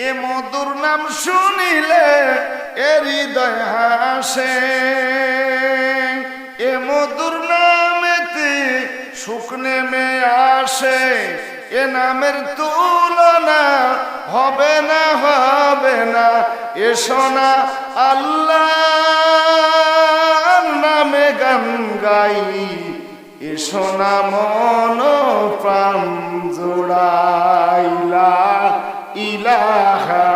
এ মধুর নাম শুনিলে এ হৃদয় হাসে, এ মধুর নামেতে সুখ নেমে আসে, এ নামের তুলনা হবে না হবে না। এসো না আল্লাহর নামে গান গাই, এসো না মন প্রাণ জোড়াই, লা ইলাহা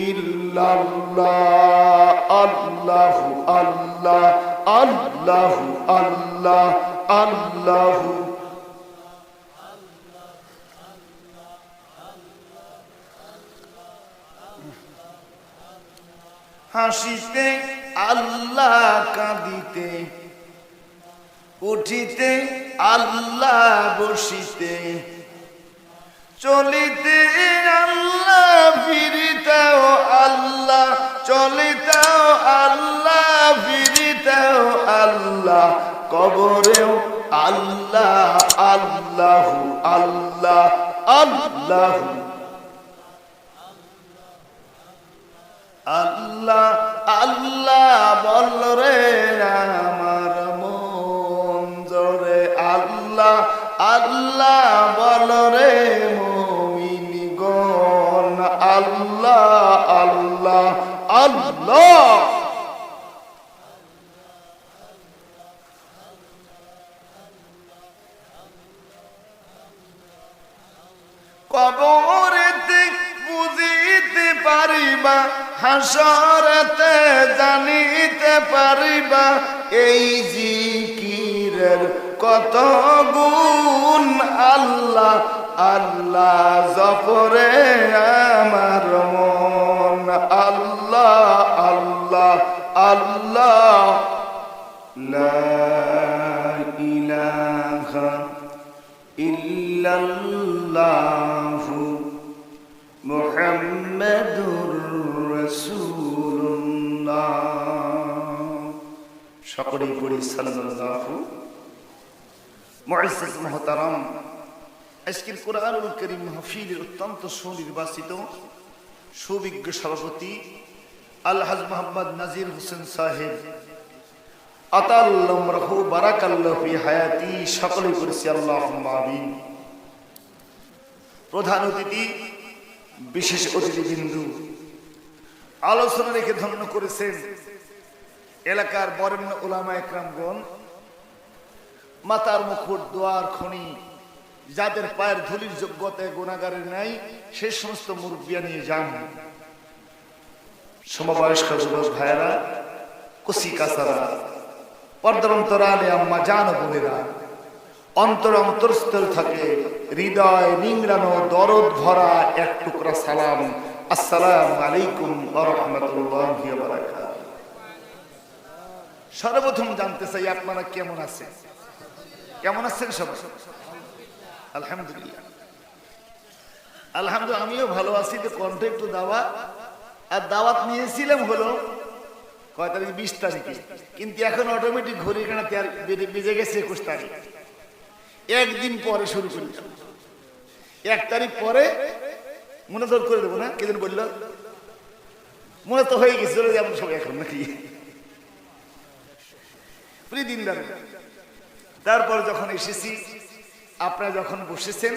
ইল্লাল্লাহ, আল্লাহু আল্লাহ, আল্লাহু আল্লাহ, আল্লাহু। হাসিতে আল্লাহ, কাঁদিতে উঠিতে আল্লাহ, বসিতে চলিতে আল্লাহ, ফিরিতেও আল্লাহ, চলিতেও আল্লাহ, ফিরিতেও আল্লাহ, কবরেও আল্লাহ, আল্লাহু আল্লাহ, আল্লাহু আল্লাহ। আল্লাহ বল রে আমার মন জোরে, আল্লাহ আল্লাহ বল রে মুমিনগণ, আল্লাহ আল্লাহ আল্লাহ। কবরেতে বুঝিতে পারিবা, হাসরেতে জানিতে পারিবা, এই জিকিরের কত গুণ। আল্লাহ আল্লাহ জপরে আমার মন, আল্লাহ আল্লাহ আল্লাহ, লা ইলাহা ইল্লাল্লাহু মুহাম্মাদুর রাসূলুল্লাহ। সকলেই পড়ি সাল্লাল্লাহু। মুআজ্জাজ মুহতারাম, আজকের কোরআনুল কারীম মাহফিলের অত্যন্ত সুনির্বাচিত সুবিজ্ঞ সভাপতি আলহাজ মোহাম্মদ নাজির হোসেন সাহেব, আতাল্লাহু রাহু বারাকাল্লাহু ফি হায়াতি, সকলেই পড়ছি আল্লাহুম্মা আমিন। প্রধান অতিথি, বিশেষ অতিথিবৃন্দু, আলোচনা রেখে ধন্য করেছেন এলাকার বরেণ্য উলামা একরামগণ, মাতার মুকুট, দোয়ার খনি, যাদের পায়ের ধুলির যোগ্যতায় গুণাগারের নাই, সে সমস্ত মুরব্বিয়া নিয়ে যান। সমবয়স্ক যুবক ভাইয়েরা, কচি কাচারা, পর্দার অন্তরালে আম্মা জান বোনেরা, অন্তরস্থল থাকে হৃদয় নিংড়ানো দরদ ভরা এক টুকরা সালাম, আসসালামু আলাইকুম ওয়া রাহমাতুল্লাহি ওয়া বারাকাতুহু। সর্বপ্রথম জানতে চাই আপনারা কেমন আছেন? কেমন আছেন সবাই? আলহামদুলিল্লাহ, আলহামদুলিল্লাহ, আমিও ভালো আছি। তো কণ্ঠে একটু দাওয়া, আর দাওয়াত নিয়েছিলাম হলো কয় তারিখ? 20 তারিখে, কিন্তু এখন অটোমেটিক ঘড়ি কাঁটাতে আর বেজে গেছে 21 তারিখ। একদিন পরে শুরু করি, 1 তারিখ পরে মনে তোর করে দেবো না। কেদিন বললো মনে তো হয়ে গেছে, চলে যাবো সবাই এখন নাকি দিন দাঁড়ে। তারপর যখন এসেছি, আপনারা যখন বসেছেন,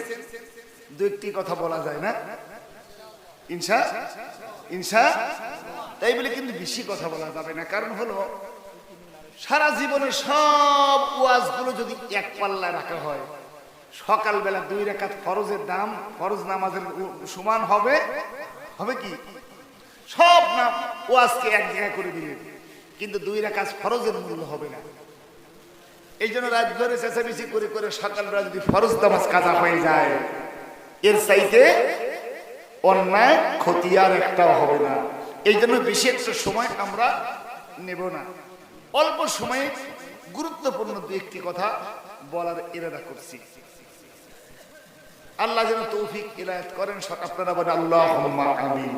দু একটি কথা বলা যায় না ইনশা ইনশা, তাই বলে কিন্তু বেশি কথা বলা যাবে না। কারণ হলো সারা জীবনের সব ওয়াজগুলো যদি এক পাল্লায় রাখা হয়, সকালবেলা 2 রাকাত ফরজের দাম, ফরজ নামাজের সমান হবে। হবে কি? সব নাম ওয়াজকে এক জায়গায় করে দিলেন, কিন্তু 2 রাকাত ফরজের মূল্য হবে না। এই জন্য রাত ধরে চেঁচামেচি করে করে সকালবেলা যদি ফরজ নামাজ কাজা হয়ে যায়, এর চাইতে অন্যায় ক্ষতি আর একটাও হবে না। এই জন্য বেশি একটা সময় আমরা নেব না, অল্প সময়ে গুরুত্বপূর্ণ 2-1টি কথা বলার ইরাদা করছি। আল্লাহ যেন তৌফিক ইনায়েত করেন। আপনারা বলেন আল্লাহুম্মা আমিন।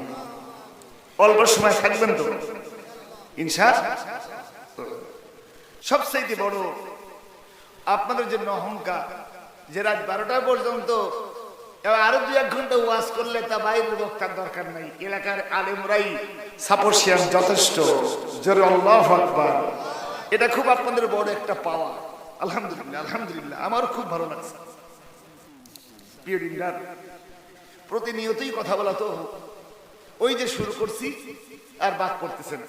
অল্প সময় থাকবেন তো ইনশাআল্লাহ। সবচেয়ে বড় আপনাদের জন্য অহংকার, যে রাত 12টা পর্যন্ত এবার আরো 2-1 ঘন্টা ওয়াজ করলে তা বাইরের বক্তার দরকার নাই, এলাকার আলেমরাই সাপোর্টিয়ান যথেষ্ট। জোরে আল্লাহু আকবার। এটা খুব আপনাদের বড় একটা পাওয়া। আলহামদুলিল্লাহ, আলহামদুলিল্লাহ, আমার খুব ভালো লাগছে। প্রিয় দিনদার, প্রতিনিয়তই কথা বলা তো ওই যে শুরু করছি আর বাদ করতেছেন,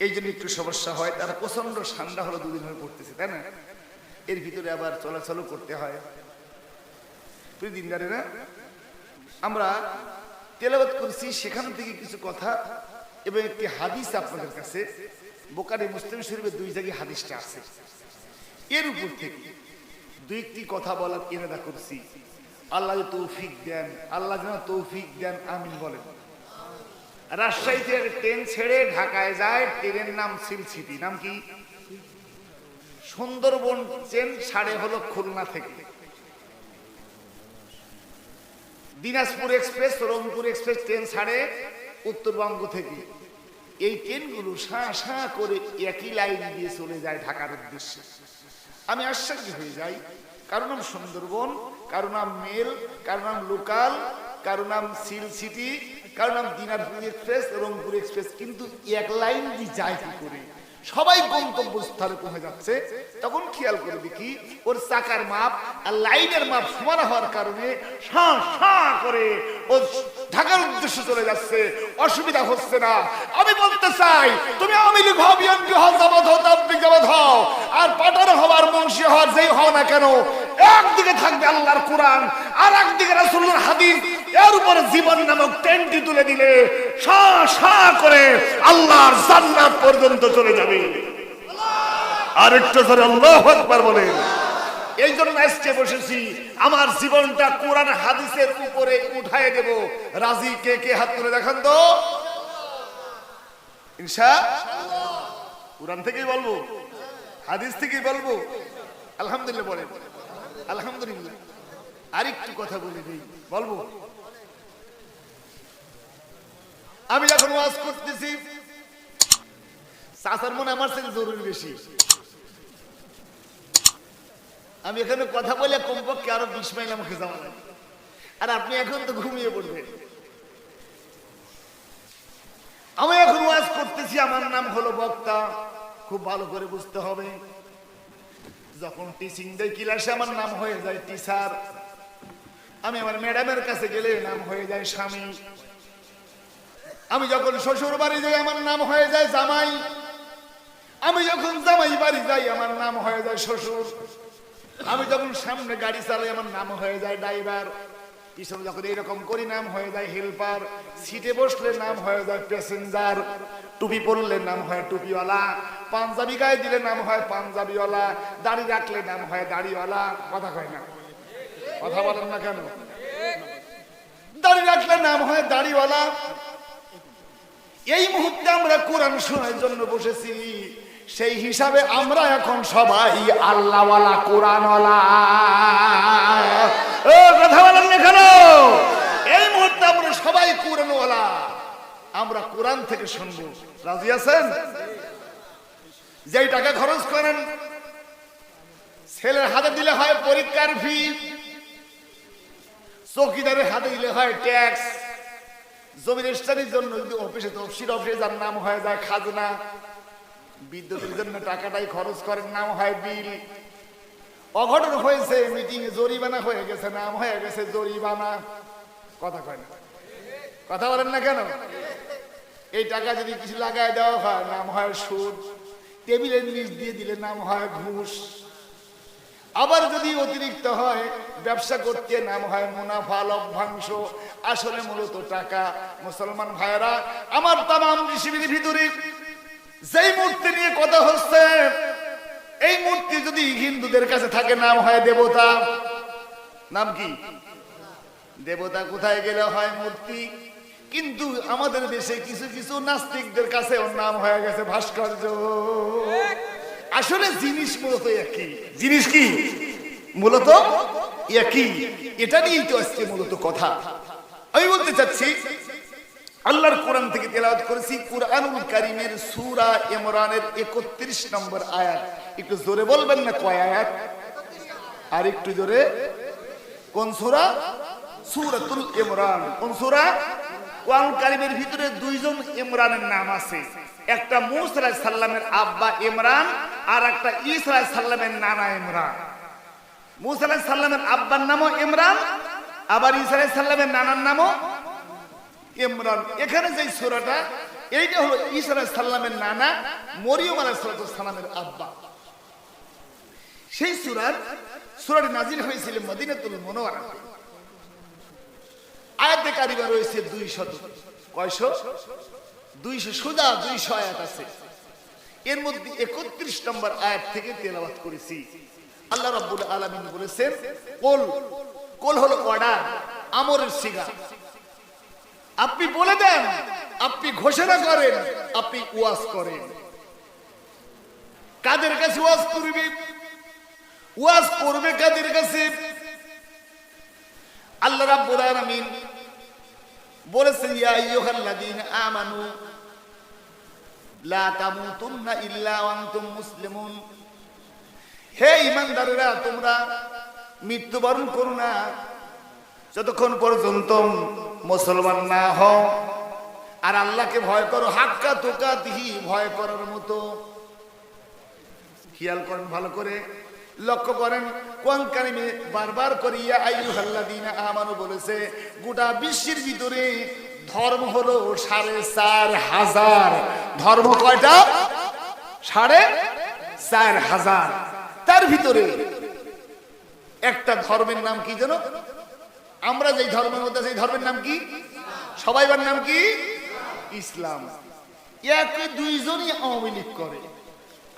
এই জন্য একটু সমস্যা হয়। তারা প্রচন্ড ঠান্ডা হলো, 2 দিন হয়ে পড়তেছে, তাই না? এর ভিতরে আবার চলাচলও করতে হয়। প্রিয় দিনদারেরা, আমরা তেলাওয়াত করছি, সেখান থেকে কিছু কথা এবং একটি হাদিস আপনাদের কাছে, বুখারী মুসলিম শরীফের 2 জায়গায় হাদিসটা আছে। এর উপর থেকে 2-1টি কথা বলার ইরাদা করছি। আল্লাহ তৌফিক দেন, আল্লাহ যেন তৌফিক দেন, আমিন বলেন। রাজশাহী থেকে ট্রেন ছেড়ে ঢাকায় যায়, ট্রেনের নাম সিলসিটি। নাম কি? সুন্দরবন ট্রেন ছাড়ে হলো খুলনা থেকে। Dinajpur express, Rangpur express train ছাড়ে উত্তরবঙ্গ থেকে। এই ট্রেনগুলো শাঁ শাঁ করে একই লাইন দিয়ে চলে যায় ঢাকার উদ্দেশ্যে। আমি আশ্চর্য হয়ে যাই, কারো নাম সুন্দরবন, কারো নাম মেল, কারো নাম লোকাল, কারো নাম সিল সিটি, কারো নাম দিনাজপুর এক্সপ্রেস, রংপুর এক্সপ্রেস, কিন্তু এক লাইন দিয়ে যায় কি করে? সবাই গন্তব্যস্থলে পৌঁছে যাচ্ছে। তখন খেয়াল করে দেখি ওর চাকার মাপ আর লাইনের মাপ সমান হওয়ার কারণে শাঁ শাঁ করে ও ঢাকার উদ্দেশ্যে চলে যাচ্ছে, অসুবিধা হচ্ছে না। আমি বলতে চাই, তুমি আওয়ামী লীগ হও, বিএনপি হও, জামাত হও, তাবলীগ জামাত হও, আর পাঠান হওয়ার মুন্সি হওয়ার যেই হও না কেন, একদিকে থাকবে আল্লাহর কোরআন আর একদিকে রাসূলের হাদিস। এর উপরে জীবন নামক টেন্টি তুলে দিলে শাঁ শাঁ করে আল্লাহর জান্নাত পর্যন্ত চলে যাবে। আরেকটু জোরে আল্লাহু আকবার বলেন। এই জন্য আজকে বসেছি, আমার জীবনটা কোরআন হাদিসের উপরে উঠায় দেব। রাজি কে কে? হাত তুলে দেখান তো। ইনশাআল্লাহ। কোরআন থেকেই বলবো, হাদিস থেকেই বলবো। আলহামদুলিল্লাহ বলেন। আলহামদুলিল্লাহ। আরেকটু কথা বলে দিই, বলবো। আমি যখন ওয়াজ করতেছি, চাচার মনে আমার থেকে জরুরি বেশি। আমি এখানে কথা বলে কমপক্ষে আরো 20 মাইল আমাকে যাওয়া লাগে, আর আপনি এখন তো ঘুমিয়ে পড়বেন। আমি এখন ওয়াজ করতেছি, আমার নাম হলো বক্তা। খুব ভালো করে বুঝতে হবে, যখন টিচিং দেই ক্লাসে আমার নাম হয়ে যায় টিচার। আমি আমার ম্যাডামের কাছে গেলে নাম হয়ে যায় স্বামী। আমি যখন শ্বশুর বাড়ি যাই আমার নাম হয়ে যায় জামাই। আমি যখন জামাই বাড়ি যাই আমার নাম হয়ে যায় শ্বশুর। আমি যখন সামনে গাড়ি চালাই আমার নাম হয়ে যায় ড্রাইভার। পিছনে যখন এইরকম করি নাম হয়ে যায় হেল্পার। সিটে বসলে নাম হয়ে যায় প্যাসেঞ্জার। টুপি পরলে নাম হয় টুপিওয়ালা। পাঞ্জাবি গায়ে দিলে নাম হয় পাঞ্জাবিওয়ালা। দাড়ি রাখলে নাম হয় দাড়িওয়ালা। কথা কয় না? কথা বলেন না কেন? দাড়ি রাখলে নাম হয় দাড়িওয়ালা। এই মুহূর্তে আমরা কোরআন শোনার জন্য বসেছি, সেই হিসাবে আমরা এখন সবাই আল্লাহওয়ালা, কোরআনওয়ালা। কথা বলেন না কেন? এই মুহূর্তে আমরা সবাই কোরআনওয়ালা। আমরা কোরআন থেকে শুনবো। রাজি আছেন? যেই টাকা খরচ করেন ছেলের হাতে দিলে হয় পরীক্ষার ফি, চৌকিদারের হাতে দিলে হয় ট্যাক্স, জমি রেজিস্ট্রির জন্য যদি অফিসে তফসিল অফিসে যার নাম হয়ে যায় খাজনা, বিদ্যুতের জন্য টাকাটাই খরচ করেন নাম হয় বিল। অঘটন হয়েছে মিটিং এ জরিমানা হয়ে গেছে, নাম হয়ে গেছে জরিমানা। কথা কয় না? কথা বলেন না কেন? এই টাকা যদি কিছু লাগায় দেওয়া হয় নাম হয় সুদ। টেবিলের নিচ দিয়ে দিলে নাম হয় ঘুষ। আবার যদি অতিরিক্ত হয় ব্যবসা করতে নাম হয় মুনাফা, লভ্যাংশ। আসলে মূলত টাকা। মুসলমান ভাইরা আমার, তামাম পৃথিবীর ভিতরে যেই মূর্তি নিয়ে কথা হচ্ছে, এই মূর্তি যদি হিন্দুদের কাছে থাকে নাম হয় দেবতা। নাম কি? দেবতা। কোথায় গেলে হয় মূর্তি। কিন্তু আমাদের দেশে কিছু কিছু নাস্তিকদের কাছে ওর নাম হয়ে গেছে ভাস্কর্য। আসলে জিনিস মূলত একই। জিনিস কি? মূলত একই। এটা নিয়েই তো আজকে মূলত কথা। আমি বলতে চাচ্ছি, আল্লাহর কোরআন থেকে তেলাওয়াত করেছি কুরআনুল কারীমের সূরা ইমরানের 31 নম্বর আয়াত। একটু জোরে বলবেন না কয় আয়াত? আর একটু জোরে। কোন সূরা? সূরাতুল ইমরান। কোন সূরা? কোরআন কারীমের ভিতরে দুইজন ইমরানের নাম আছে, একটা মূসা আলাইহিস সালামের আব্বা ইমরান আর একটা ঈসা আলাইহিস সালামের নানা ইমরান। মূসা আলাইহিস সালামের আব্বার নামও ইমরান, আবার ঈসা আলাইহিস সালামের নানার নামও ইমরান। এখানে যে সূরাটা, এইটা হলো ঈসা আলাইহিস সালামের নানা, মরিয়ম আলাইহিস সালামের আব্বা। সেই সূরাটি নাজিল হয়েছিল মদিনাতুল মুনাওয়ারাতে। আয়াতে কারিমা রয়েছে 200। কয়শো? 200। সোজা 200 আয়াত আছে। এর মধ্যে 31 নম্বর আয়াত থেকে তেলাওয়াত করেছি। আল্লাহ রাব্বুল আলামিন বলেছেন, কোল হলো অর্ডার, আমরের সিগা। আপনি বলে দেন, আপনি ঘোষণা করেন, আপনি ওয়াজ করেন। কাদের কাছে ওয়াজ করবে? ওয়াজ করবে কাদের কাছে? আল্লাহ রাব্বুল আলামিন বলেছেন, ইয়া আইয়ুহাল্লাযীনা আমানু লা তামুতুন্না ইল্লা ওয়া আনতুম মুসলিমুন। হে ঈমানদারেরা, তোমরা মৃত্যুবরণ করো না যতক্ষণ পর্যন্ত মুসলমান না হও, আর আল্লাহকে ভয় করো হাক্কা তুকাতিহি, ভয় করার মতো। খেয়াল করেন, ভালো করে লক্ষ্য করেন, কোরআন কারিমে বারবার করে ইয়া আইয়ুহাল্লাযীনা আমানু বলেছে। গোটা বিশ্বের ভিতরে ধর্ম হলো 4500। ধর্ম কয়টা? 4500। তার ভিতরে একটা ধর্মের নাম কি জানো? আমরা যেই ধর্মের মধ্যে, সেই ধর্মের নাম কি? সবাইবার নাম কি? ইসলাম। একে দুইজনই আওয়ামী লীগ করে।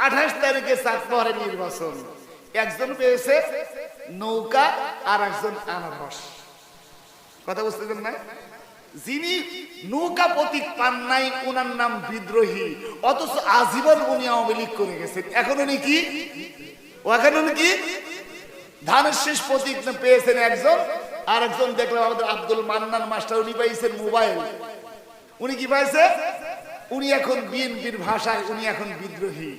28 তারিখে চাঁদপাহাড়ে নির্বাচন, একজন পেয়েছে নৌকা আর একজন আনারস। কথা বুঝতেছেন না? যিনি নৌকা প্রতীক পান নাই, ওনার নাম বিদ্রোহী, অথচ আজীবন উনি আওয়ামী লীগ করে গেছেন। এখন উনি কি? এখন উনি কি? ধানের শেষ প্রতীক পেয়েছেন একজন, আর একজন দেখলাম আমাদের আব্দুল মান্নান মাস্টার, উনি পাইছেন মোবাইল। উনি কি পাইছে? উনি এখন বিএনপির ভাষায় উনি এখন বিদ্রোহী।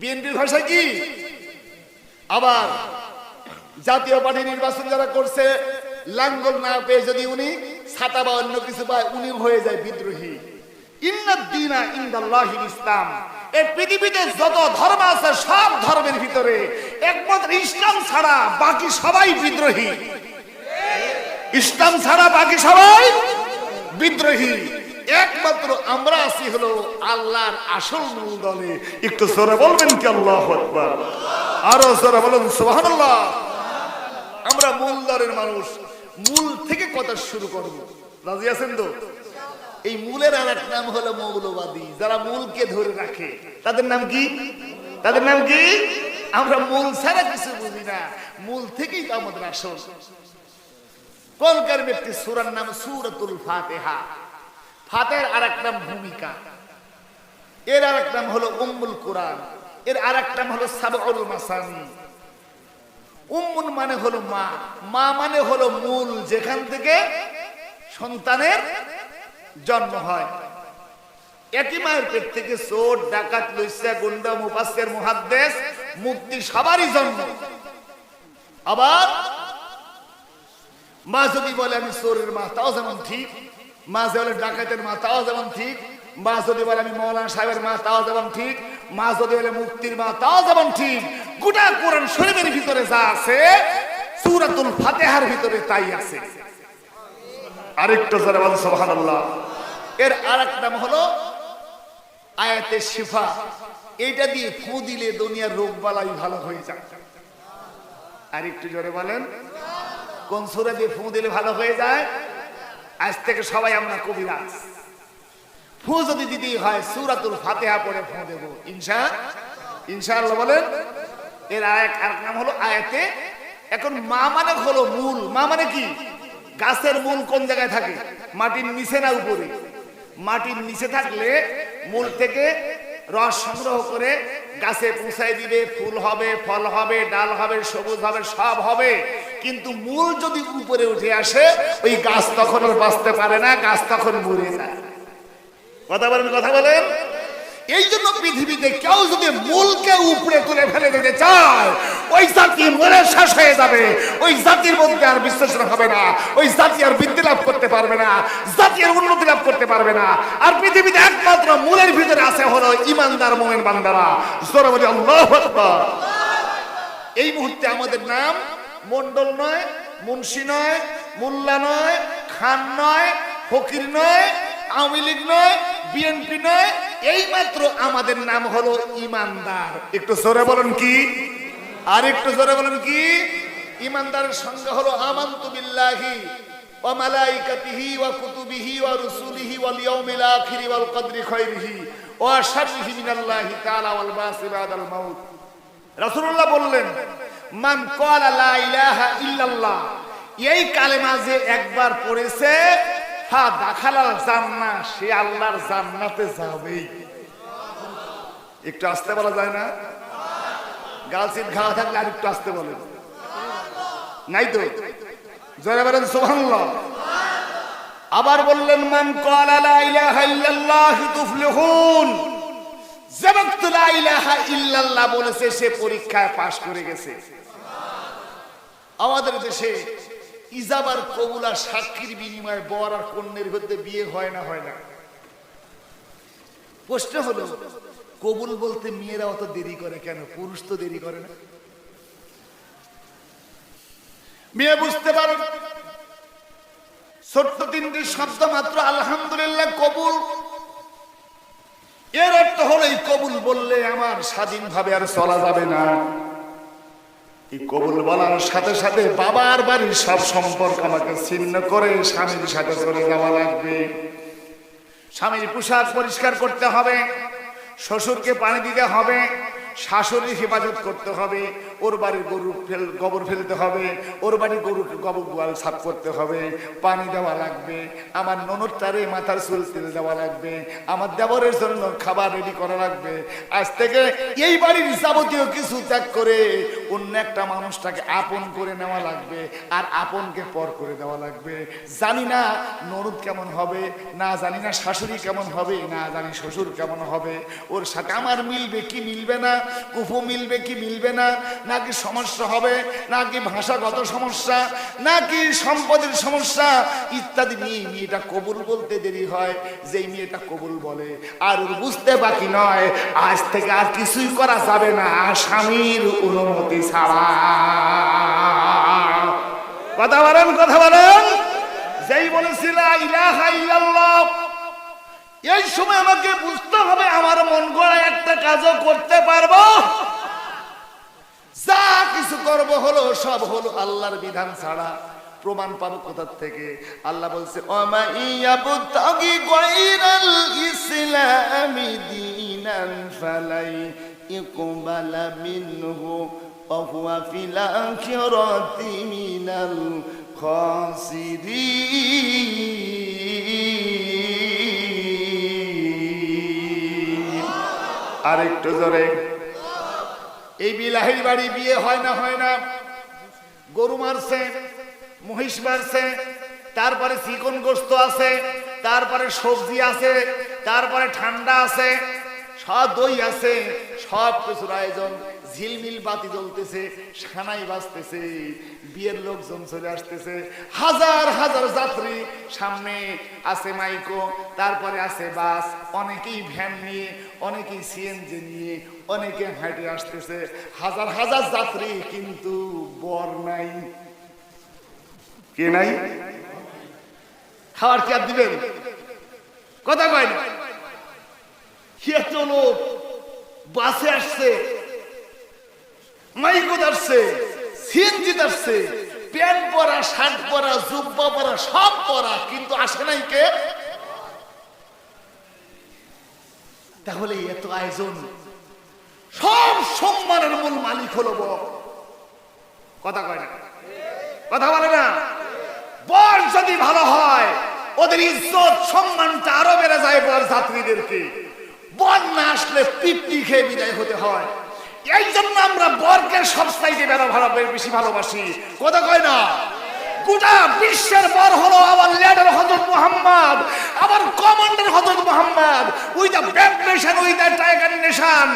বিএনপির ভাষায় কি? আবার জাতীয় পার্টি নির্বাচন যারা করছে, লাঙ্গল না পেয়ে যদি উনি ছাতা বা অন্য কিছু পায়, উনি হয়ে যায় বিদ্রোহী। ইন্নাদ-দীনা ইনদাল্লাহিল ইসলাম। এই পৃথিবীতে যত ধর্ম আছে, সব ধর্মের ভিতরে একমাত্র ইসলাম ছাড়া বাকি সবাই বিদ্রোহী। ইসলাম ছাড়া বাকি সবাই বিদ্রোহী। একমাত্র আমরা আছি হলো আল্লাহর আসল মূল দলে। একটু জোরে বলবেন কি আল্লাহু আকবার? আরো জোরে বলুন সুবহানাল্লাহ। আমরা মূল দলের মানুষ। মূল থেকে কথা শুরু করব, রাজি আছেন তো? এই মূলের আর এক নাম হলো মৌলবাদী। যারা মূলকে ধরে রাখে তাদের নাম কি? তাদের নাম কি? আমরা মূল ছাড়া কিছু বুঝি না, মূল থেকেই তো আমাদের আসল। কোরআন কারীমের একটি সূরার নাম সূরাতুল ফাতিহা। ফাতিহার আরেক নাম ভূমিকা, এর আরেক নাম হলো উম্মুল কোরআন, এর আরেক নাম হলো সাবউল মাসানি। উম্মুন মানে হলো মা, মা মানে হলো মূল, যেখান থেকে সন্তানের জন্ম হয়। একই মায়ের পেট থেকে চোর, ডাকাত, লুইসা, গুন্ডা, মুফাসসির, মুহাদ্দিস, মুফতি সবারই জন্ম। আবার মা যদি বলে আমি চোরের মা, তাও যেমন ঠিক। মা যদি বলে ডাকাতের মা, তাও যেমন ঠিক। মা যদি বলে আমি মৌলানা সাহেবের মা, তাও যেমন ঠিক। মা যদি বলে মুফতির মা, তাও যেমন ঠিক। গোটা কোরআন শরীফের ভিতরে যা আছে, সূরাতুল ফাতিহার ভিতরে তাই আছে। আরেকটা যারা বলেন সুবহানাল্লাহ। এর আরেক নাম হলো আয়াতে শিফা। এইটা দিয়ে ফু দিলে দুনিয়ার রোগ বালাই ভালো হয়ে যায়। আরেকটু জোরে বলেন, কোন সূরা দিয়ে ফু দিলে ভালো হয়ে যায়? আজ থেকে সবাই আমরা কবিরাজ। ফু যদি দিতে হয় সূরাতুল ফাতিহা পড়ে ফু দেব ইনশাআল্লাহ বলেন। এর আরেক নাম হলো আয়াতে। এখন মা মানে হলো মূল। মা মানে কি? গাছের মূল কোন জায়গায় থাকে? মাটির নিচে না উপরে? মাটির নিচে থাকলে মূল থেকে রস সংগ্রহ করে গাছে পৌঁছায় দিবে, ফুল হবে, ফল হবে, ডাল হবে, সবুজ হবে, সব হবে। কিন্তু মূল যদি উপরে উঠে আসে, ওই গাছ তখন আর বাঁচতে পারে না, গাছ তখন মরে যায়। কথা বলেন, কথা বলেন। এই জন্য পৃথিবীতে কেউ যদি মূলকে উপরে তুলে ফেলে দিতে চায়, ওই জাতি মরে শেষ হয়ে যাবে। ওই জাতির মধ্যে আর বিশ্লেষণ হবে না, ওই জাতি আর বৃদ্ধি লাভ করতে পারবে না, জাতি আর উন্নতি লাভ করতে পারবে না। আর পৃথিবীতে একমাত্র মূলের ভিতরে আছে হলো ইমানদার মুমিন বান্দারা। জোরে বলি আল্লাহু আকবার। এই মুহূর্তে আমাদের নাম মন্ডল নয়, মুন্সি নয়, মোল্লা নয়, খান নয়, ফকির নয়, আওয়ামী লীগ নয়, বিএনপি নয়, এইমাত্র আমাদের নাম হলো ইমানদার। একটু জোরে বলেন কি? আর একটু জোরে বলেন কি? ইমানদারের সংজ্ঞা হলো আমানতু বিল্লাহি ওয়া মালাইকাতিহি ওয়া কুতুবিহি ওয়া রুসুলিহি ওয়াল ইয়াউমিল আখিরি ওয়াল কদরি খায়রিহি ওয়া শাররিহি মিনাল্লাহি তাআলা ওয়াল বাসি বাদাল মাউত। রাসূলুল্লাহ বললেন, মান ক্বালা লা ইলাহা ইল্লাল্লাহ, এই কালেমা যে একবার পড়েছে, হা দাখালাল জান্নাহ, সে আল্লাহর জান্নাতে যাবেই। একটু আস্তে বলা যায় না? গালসিট খাওয়া থাকলে আর একটু আস্তে বলেন। নাই তো? জোরে বলেন সুবহানাল্লাহ। আবার বললেন, মান ক্বালা লা ইলাহা ইল্লাল্লাহ তুফলিহুন, যে ব্যক্তি লা ইলাহা ইল্লাল্লাহ বলেছে সে পরীক্ষায় পাশ করে গেছে। আমাদের দেশে ইজাবার কবুল আর সাক্ষীর বিনিময়ে বর আর কন্যার মধ্যে বিয়ে হয় না? হয় না? প্রশ্ন হলো, কবুল বলতে মেয়েরা অত দেরি করে কেন? পুরুষ তো দেরি করে না। মেয়ে বুঝতে পারেন, ছোট্ট তিনটি শব্দ মাত্র আলহামদুলিল্লাহ কবুল, এর অর্থ হলো এই কবুল বললে আমার স্বাধীনভাবে আর চলা যাবে না। এই কবুল বলার সাথে সাথে বাবার বাড়ির সব সম্পর্ক আমাকে ছিন্ন করে স্বামীর সাথে চলে যাওয়া লাগবে। স্বামীর পোশাক পরিষ্কার করতে হবে, শ্বশুরকে পানি দিতে হবে, শাশুড়ির হেফাজত করতে হবে, ওর বাড়ির গরু গোবর ফেলতে হবে, ওর বাড়ির গরুকে গোবর গোয়াল সাফ করতে হবে, পানি দেওয়া লাগবে, আমার ননদ তারে মাথার চুল তেল দেওয়া লাগবে, আমার দেবরের জন্য খাবার রেডি করা লাগবে। আজ থেকে এই বাড়ির যাবতীয় কিছু ত্যাগ করে অন্য একটা মানুষটাকে আপন করে নেওয়া লাগবে, আর আপনকে পর করে দেওয়া লাগবে। জানি না ননদ কেমন হবে, না জানি না শাশুড়ি কেমন হবে, না জানি শ্বশুর কেমন হবে, ওর সাথে আমার মিলবে কি মিলবে না, কুফু মিলবে কি মিলবে না, নাকি সমস্যা হবে, নাকি ভাষাগত সমস্যা, নাকি সম্পদের সমস্যা ইত্যাদি নিয়ে মেয়েটা কবুল বলতে দেরি হয়। যেই মেয়েটা কবুল বলে আর বুঝতে বাকি নয়, আজ থেকে আর কিছুই করা যাবে না স্বামীর অনুমতি ছাড়া। কথা বলেন, কথা বলেন। যেই বলেছিল ইলাহা ইল্লাল্লাহ, এই সময় আমাকে বুঝতে হবে আমার মন গড়া একটা কাজও করতে পারবো, যা কিছু করব হলো সব হলো আল্লাহর বিধান ছাড়া। প্রমাণ পাবো কোথা থেকে? আল্লাহ বলছে, ওমা ইয়াবতাগি গায়রাল ইসলামি দীনান ফালাই ইকবালা মিনহু ওয়া হুয়া ফিল আখিরাতি মিনাল খাসিরিন। আরেকটু জোরে। এই বিলাহির বাড়ি বিয়ে হয় না? হয় না? গরু মারছে, মহিষ মারছে, তারপরে চিকন গোস্ত আছে, তারপরে সবজি আছে, তারপরে ঠান্ডা আছে, সব দই আছে, সব কিছুর আয়োজন, ঝিলমিল বাতি জ্বলতেছে, সানাই বাজতেছে, বিয়ের লোকজন চলে আসতেছে, হাজার হাজার যাত্রী, সামনে আছে মাইকো, তারপরে আছে বাস, অনেকেই ভ্যান নিয়ে, অনেকেই সিএনজি নিয়ে, অনেকে হাঁটে আসতেছে, হাজার হাজার যাত্রী, কিন্তু বর নাই। কে নাই? খাবার কি আর দিবেন? কথা কয় না। এত লোক বাসে আসছে, মাইকো আসছে, সিএনজি আসছে, প্যান্ট পরা, শার্ট পরা, জুব্বা পরা, সব পরা, কিন্তু আসে নাই কে? তাহলে এত আয়োজন, সব সম্মানের মূল মালিক হলো বর। কথা কয় না, কথা বলে না। বর যদি ভালো হয়, ওদের ইজ্জত সম্মানটা আরো বেড়ে যায় বর যাত্রীদেরকে। বর না আসলে পিপটি খেয়ে বিদায় হতে হয়। এই জন্য আমরা বরকে সব চাইতে বেশি ভালোবাসি। কথা কয় না? গোটা বিশ্বের বর হলো আমার লিডার হযরত মুহাম্মদ, আমার commander Hazrat Muhammad, we the back nation, we the tiger nation.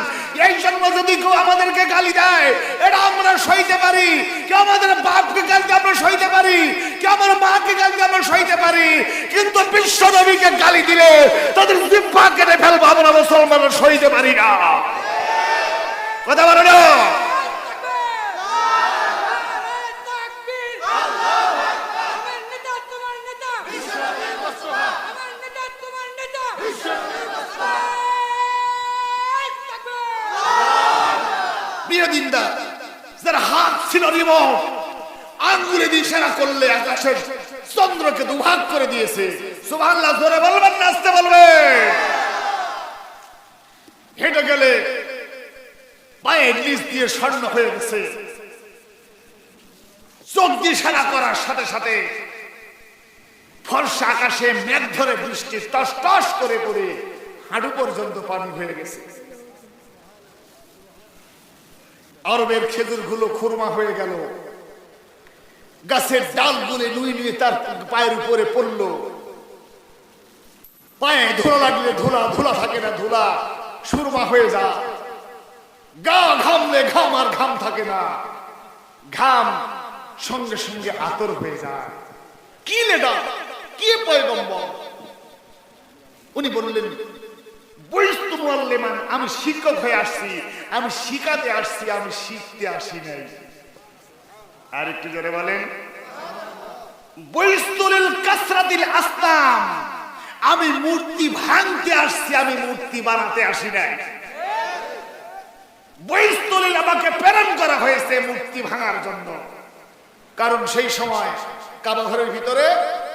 এই জন্য যদি কেউ আমাদেরকে গালি দেয়, এটা আমরা সইতে পারি। কেউ আমাদের বাপকে গালি দেয় আমরা সইতে পারি, কেউ আমার মাকে গালি দেয় আমরা সইতে পারি, কিন্তু বিশ্ব নবীকে গালি দিলে তাদের জিহ্বা কেটে ফেলবো আমরা মুসলমানরা সইতে পারি না। কথা বলো না? যারা হাত ছিল রিমোট, আঙ্গুলে দিয়ে ইশারা করলে আকাশের চন্দ্রকে দুভাগ করে দিয়েছে। সুবহানাল্লাহ জোরে বলবেন না আস্তে বলবেন? হেঁটে গেলে পায়ের নিচ দিয়ে স্বর্ণ হয়ে গেছে। চোখ দিয়ে ইশারা করার সাথে সাথে ফর্সা আকাশে মেঘ ধরে বৃষ্টি টস টস করে পড়ে হাঁটু পর্যন্ত পানি হয়ে গেছে। আরবের খেজুরগুলো খুরমা হয়ে গেল, গাছের ডালগুলো নুয়ে নুয়ে তার পায়ের উপরে পড়লো। পায়ে ধুলা লাগলে ধুলা, ধুলা থাকে না, ধুলা সুরমা হয়ে যায়। গা ঘামলে ঘাম আর ঘাম থাকে না, ঘাম সঙ্গে সঙ্গে আতর হয়ে যায়। কি লিডার, কি পয়গম্বর! উনি বললেন আমি শিক্ষক হয়ে আসছি, আমি শিখাতে আসছি, আমি শিখতে আসি নাই। আর একটু জোরে বলেন, বৈস্তুলিল কাসরাতিল আসনাম, আমি মূর্তি ভাঙতে আসছি, আমি মূর্তি বানাতে আসি নাই। বৈস্তুলিল আমাকে প্রেরণ করা হয়েছে মূর্তি ভাঙার জন্য। কারণ সেই সময় কাবা ঘরের ভিতরে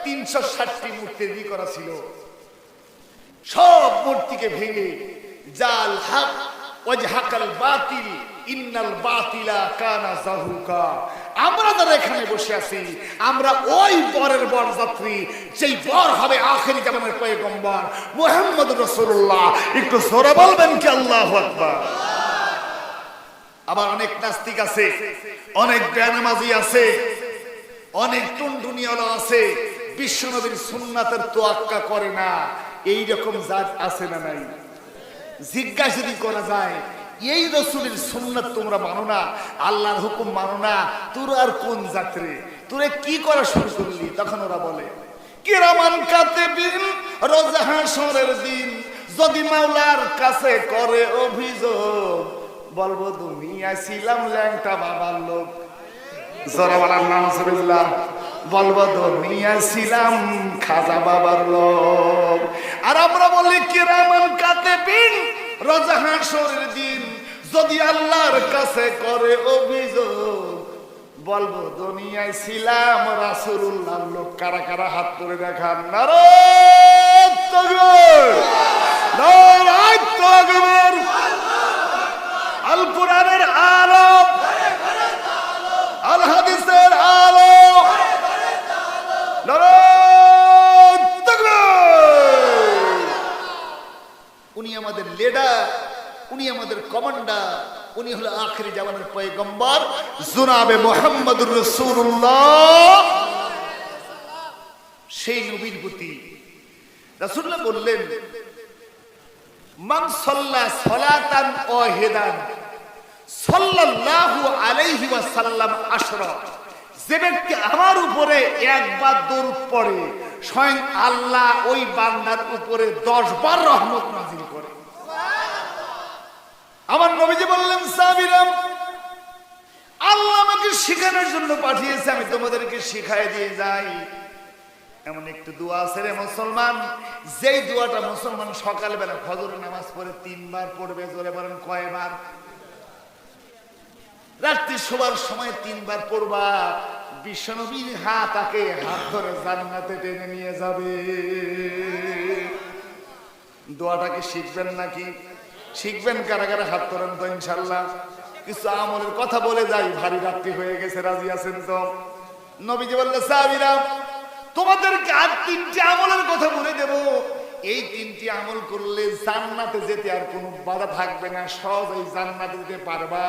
360টি মূর্তি তৈরি করা ছিল। সব মূর্তিকে ভেঙে জাল হক ওয়াজহাকাল বাতিল ইন্নাল বাতিলা কানা যাহুকা। আমরা যারা এখানে বসে আছি, আমরা ওই বরের বরযাত্রী, সেই বর হবে আখিরি জামানের পয়গম্বর মুহাম্মদুর রাসূলুল্লাহ। একটু জোরে বলবেন কি আল্লাহু আকবার? আবার অনেক নাস্তিক আছে, অনেক বেনামাজি আছে, অনেক টুনটুনিওয়ালা আছে, বিশ্বনবীর সুন্নাতের তোয়াক্কা করে না। এইরকম জাত আছে না নাই? জিজ্ঞাসা যদি করা যায়, এই রাসূলের সুন্নাত তোমরা মানো না, আল্লাহর হুকুম মানো না, তোর আর কোন জাতরে, তোরে কি করা শুরু করলি? তখন ওরা বলে কিরামান কাতিবিন, রোজ হাসরের দিন যদি মাওলার কাছে করে অভিযোগ, বলবো দুনিয়া ছিলাম ল্যাংটা বাবার লোক। জোরে বলেন নাউজুবিল্লাহ। বলবো দুনিয়া ছিলাম খাজা বাবার লোক। আর আমরা বলি কিরামান কাতিবিন, রোজ হাসরের দিন যদি আল্লাহর কাছে করে অভিযোগ, বলবো দুনিয়ায় ছিলাম রাসূলুল্লাহর লোক। কারা কারা হাত তুলে দেখান? নারায়ে তাকবীর, নারায়ে তাকবীর। আল কোরআনের আলো, আল হাদিসের আলো, নারায়ে তাকবীর। উনি আমাদের লিডার, উনি আমাদের কমান্ডার, উনি হলো আখিরি জামানের পয়গম্বর জনাবে মুহাম্মদুর রাসূলুল্লাহ। সেই নবীর প্রতি রাসূলুল্লাহ বললেন, মান সাল্লা সালাতান ওয়াহিদান সাল্লাল্লাহু আলাইহি ওয়াসাল্লাম আশরা, যে ব্যক্তি আমার উপরে একবার দরুদ পড়ে, স্বয়ং আল্লাহ ওই বান্দার উপরে 10 বার রহমত নাযিল করে। আমার নবীজি বললেন, সাহাবীরা, আল্লাহ আমাকে শেখানোর জন্য পাঠিয়েছে, আমি তোমাদেরকে শিখাই দিয়ে যাই। এমন একটু দোয়া আছে রে মুসলমান, যেই দোয়াটা মুসলমান সকালবেলা ফজরের নামাজ পড়ে 3 বার পড়বে। জোরে বলেন কয়বার? রাত্রি শোবার সময় 3 বার পড়বা। বিশ্বনবীর তাকে হাত ধরে জান্নাতে টেনে নিয়ে যাবে। দোয়াটাকে শিখবেন নাকি? শিখবেন? কারা কারা হাত ধরেন তো ইনশাআল্লাহ। কিছু আমলের কথা বলে যাই, ভারী রাত্রি হয়ে গেছে, রাজি আছেন তো? নবীজি বললেন, সাহাবীরা, তোমাদেরকে আর 3টে আমলের কথা বলে দেব, এই তিনটি আমল করলে জান্নাতে যেতে আর কোনো বাধা থাকবে না, সহজেই জান্নাতে যেতে পারবা।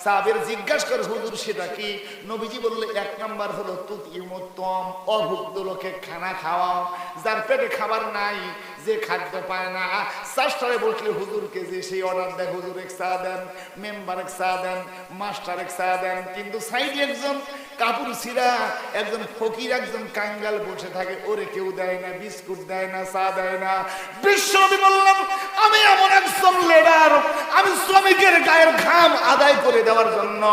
সাহাবীর জিজ্ঞাসা করে হুজুর সেটা কি? নবীজি বললে এক নাম্বার হলো তুতিমুত্তম, অভুক্ত লোকে খানা খাওয়া, যার পেটে খাবার নাই, যে খাদ্য পায় না, চাষটারে বসলে হুজুরকে যে সেই অর্ডার দেয়, হুজুর এক চা দেন, মেম্বার এক চা দেন, মাস্টার এক চা দেন, কিন্তু সাইডে একজন কাপড় ছিঁড়া একজন ফকির একজন কাঙ্গাল বসে থাকে, ওরে কেউ দেয় না, বিস্কুট দেয় না, চা দেয় না। বিশ্বনবী বললাম আমি এমন একজন লিডার, আমি শ্রমিকের গায়ের ঘাম আদায় করে দেওয়ার জন্য,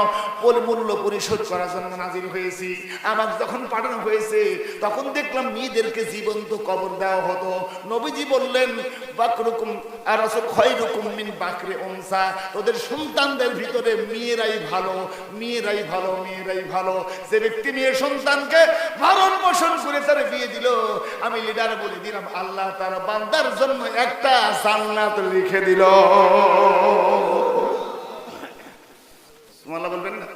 মূল্য পরিশোধ করার জন্য নাজিল হয়েছি। আমার যখন পাঠানো হয়েছে তখন দেখলাম মেয়েদেরকে জীবন্ত কবর দেওয়া হতো। নবীজি বললেন বাকরুকুম আর রাসূল খায়রুকুম মিন বাকরি উনসা, তোদের সন্তানদের ভিতরে মেয়েরাই ভালো, মেয়েরাই ভালো, মেয়েরাই ভালো। যে ব্যক্তি মেয়ে সন্তানকে ভরণ পোষণ করে তার বিয়ে দিল, আমি লিডার বলে দিলাম আল্লাহ তার বান্দার জন্য একটা জান্নাত লিখে দিল। সুবহানাল্লাহ বলবেন না?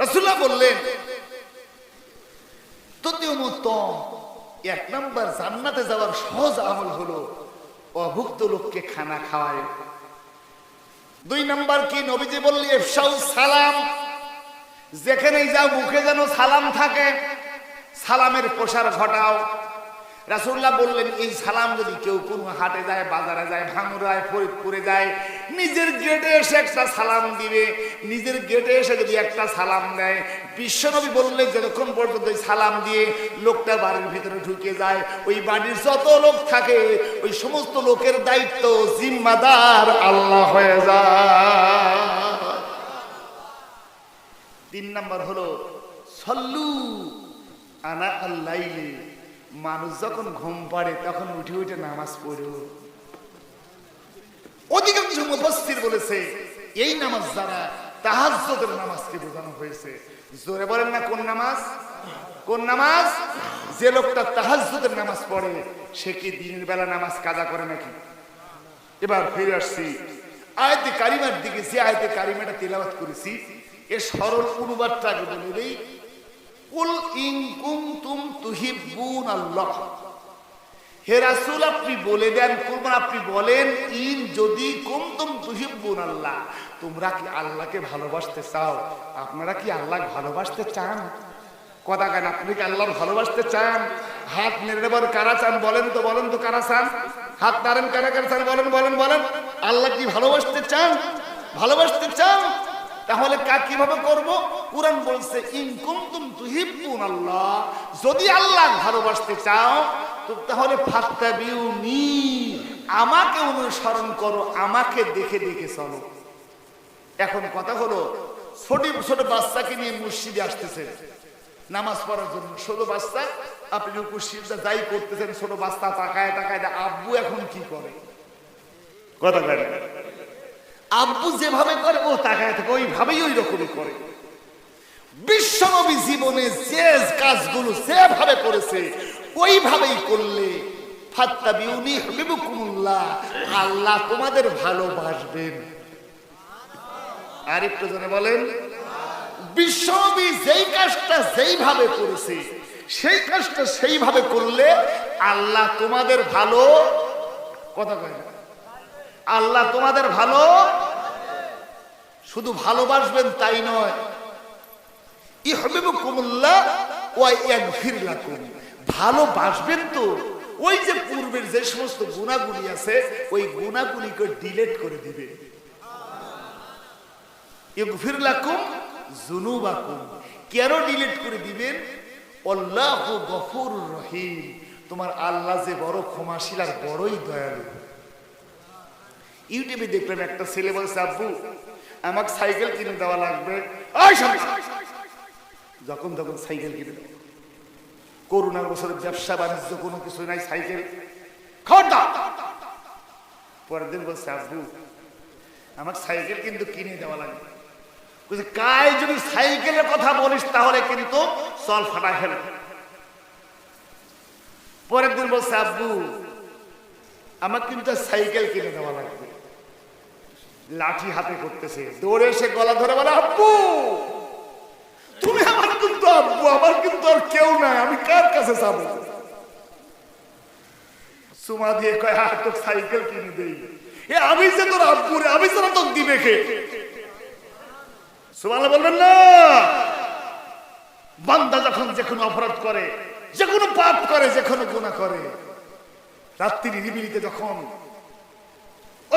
রাসূলুল্লাহ বললেন তৃতীয়তম এক নাম্বার জান্নাতে যাওয়ার সহজ আমল হলো অভুক্ত লোককে খানা খাওয়ায়। দুই নাম্বার কি? নবীজি বললেন ইফশাউ সালাম, যেখানেই যাও মুখে যেন সালাম থাকে, সালামের প্রসার ঘটাও। রাসূলুল্লাহ বললেন এই সালাম যদি কেউ কোনো হাটে যায়, বাজারে যায়, ভাঙুরায়, ফরিদপুরে যায়, নিজের গেটে এসে একটা সালাম দিবে, নিজের গেটে এসে যদি একটা সালাম দেয়, বিশ্বনবী বললেন যতক্ষণ পর্যন্ত সালাম দিয়ে লোকটা বাড়ির ভিতরে ঢুকে যায়, ওই বাড়ির যত লোক থাকে ওই সমস্ত লোকের দায়িত্ব জিম্মাদার আল্লাহ হয়ে যায়। তিন নাম্বার হলো সল্লু আনা আল্লাইলি, মানুষ যখন ঘুম পাড়ে তখন উঠে উঠে নামাজ পড়ো। অধিকাংশ মুফাসসির বলেছে এই নামাজ দ্বারা তাহাজ্জুদের নামাজকে বোঝানো হয়েছে। জোরে বলেন না কোন নামাজ? কোন নামাজ? যে লোকটা তাহাজ্জুদের নামাজ পড়ে সে কি দিনের বেলা নামাজ কাজা করে নাকি? এবার ফিরে আসছি আয়াতে কারিমার দিকে। যে আয়াতে কারিমাটা তেলাওয়াত করেছি এর সরল অনুবাদটাকে বলে দেই। কুল ইন কুনতুম তুহিব্বুনাল্লাহ, হে রাসূল আপনি বলে দেন, কুরবান আপনি বলেন, ইন যদি কুনতুম তুহিব্বুনাল্লাহ, তোমরা কি আল্লাহকে ভালোবাসতে চাও? আপনারা কি আল্লাহকে ভালোবাসতে চান? কথা কেন? আপনি কি আল্লাহকে ভালোবাসতে চান? হাত নেড়ে বল কারা চান? বলেন তো, বলেন তো কারা চান? হাত নাড়েন কারা কারা চান? বলেন বলেন বলেন। আল্লাহ কি ভালোবাসতে চান? ভালোবাসতে চান? তাহলে কাজ কিভাবে করব? কুরআন বলছে ইন কুনতুম তুহিব্বুনাল্লাহ, যদি আল্লাহ ভালোবাসতে চাও তো তাহলে ফাত্তাবিউনি, আমাকে অনুসরণ করো, আমাকে দেখে দেখে চলো। এখন কথা হলো ছোট ছোট বাচ্চাকে নিয়ে মসজিদে আসতেছেন নামাজ পড়ার জন্য, ছোট বাচ্চা আপনি মসজিদে যাই করতেছেন, ছোট বাচ্চা তাকায় তাকায় আব্বু এখন কি করে? কথা বলে আব্বু যেভাবে করে ও তাকায় থাকে, ওইভাবেই ওই রকমই করে। বিশ্বনবী জীবনে যে কাজগুলো যেভাবে করেছে ওইভাবেই করলে ফাত্তাবিউনি ইউহিব্বুকুমুল্লাহ, আল্লাহ তোমাদের ভালোবাসবেন। আর একটু জোরে বলেন। বিশ্বনবী যেই কাজটা যেইভাবে করেছে সেই কাজটা সেইভাবে করলে আল্লাহ তোমাদের ভালো, কথা কয় না, আল্লাহ তোমাদের ভালো শুধু ভালোবাসবেন তাই নয়, ইউহিব্বুকুমুল্লাহ ওয়া ইয়াগফির লাকুম, ভালোবাসবেন তো ওই যে পূর্বের যে সমস্ত গুনাহগুলি আছে ওই গুনাহগুলিকে ডিলিট করে দিবে। ইয়াগফির লাকুম যুনুবাকুম, কেন ডিলিট করে দিবেন? আল্লাহু গফুরুর রহিম, তোমার আল্লাহ যে বড় ক্ষমাশীল আর বড়ই দয়ালু। ইউটিউবে দেখলাম একটা ছেলে বলছে আব্বু আমাকে সাইকেল কিনে দেওয়া লাগবে। যখন তখন সাইকেল কিনে দেওয়া, করোনার বছরে ব্যবসা বাণিজ্য কোনো কিছু নাই, সাইকেল খরদা। পরের দিন বলছে আব্বু আমাকে সাইকেল কিন্তু কিনে দেওয়া লাগবে। কাই যদি সাইকেলের কথা বলিস তাহলে কিন্তু চল ফাটা ফেল। পরের দিন বলছে আব্বু আমার কিন্তু সাইকেল কিনে দেওয়া লাগবে। লাঠি হাতে করতেছে, দৌড়ে এসে গলা ধরে বলে আব্বু তুমি আমার কিন্তু আব্বু, আমার কিন্তু আর কেউ নাই, আমি কার কাছে যাবো? চুমা দিয়ে কয় আর তো সাইকেল কিনে দেই। এ আমি যে তোর আব্বুরে, আমি ছাড়া তোর দিবে কে? সুবহানাল্লাহ বলবেন না? বান্দা যখন যে কোনো অপরাধ করে, যে কোনো পাপ করে, যে কোনো গুনাহ করে, রাত্রি নিবিড়িতে যখন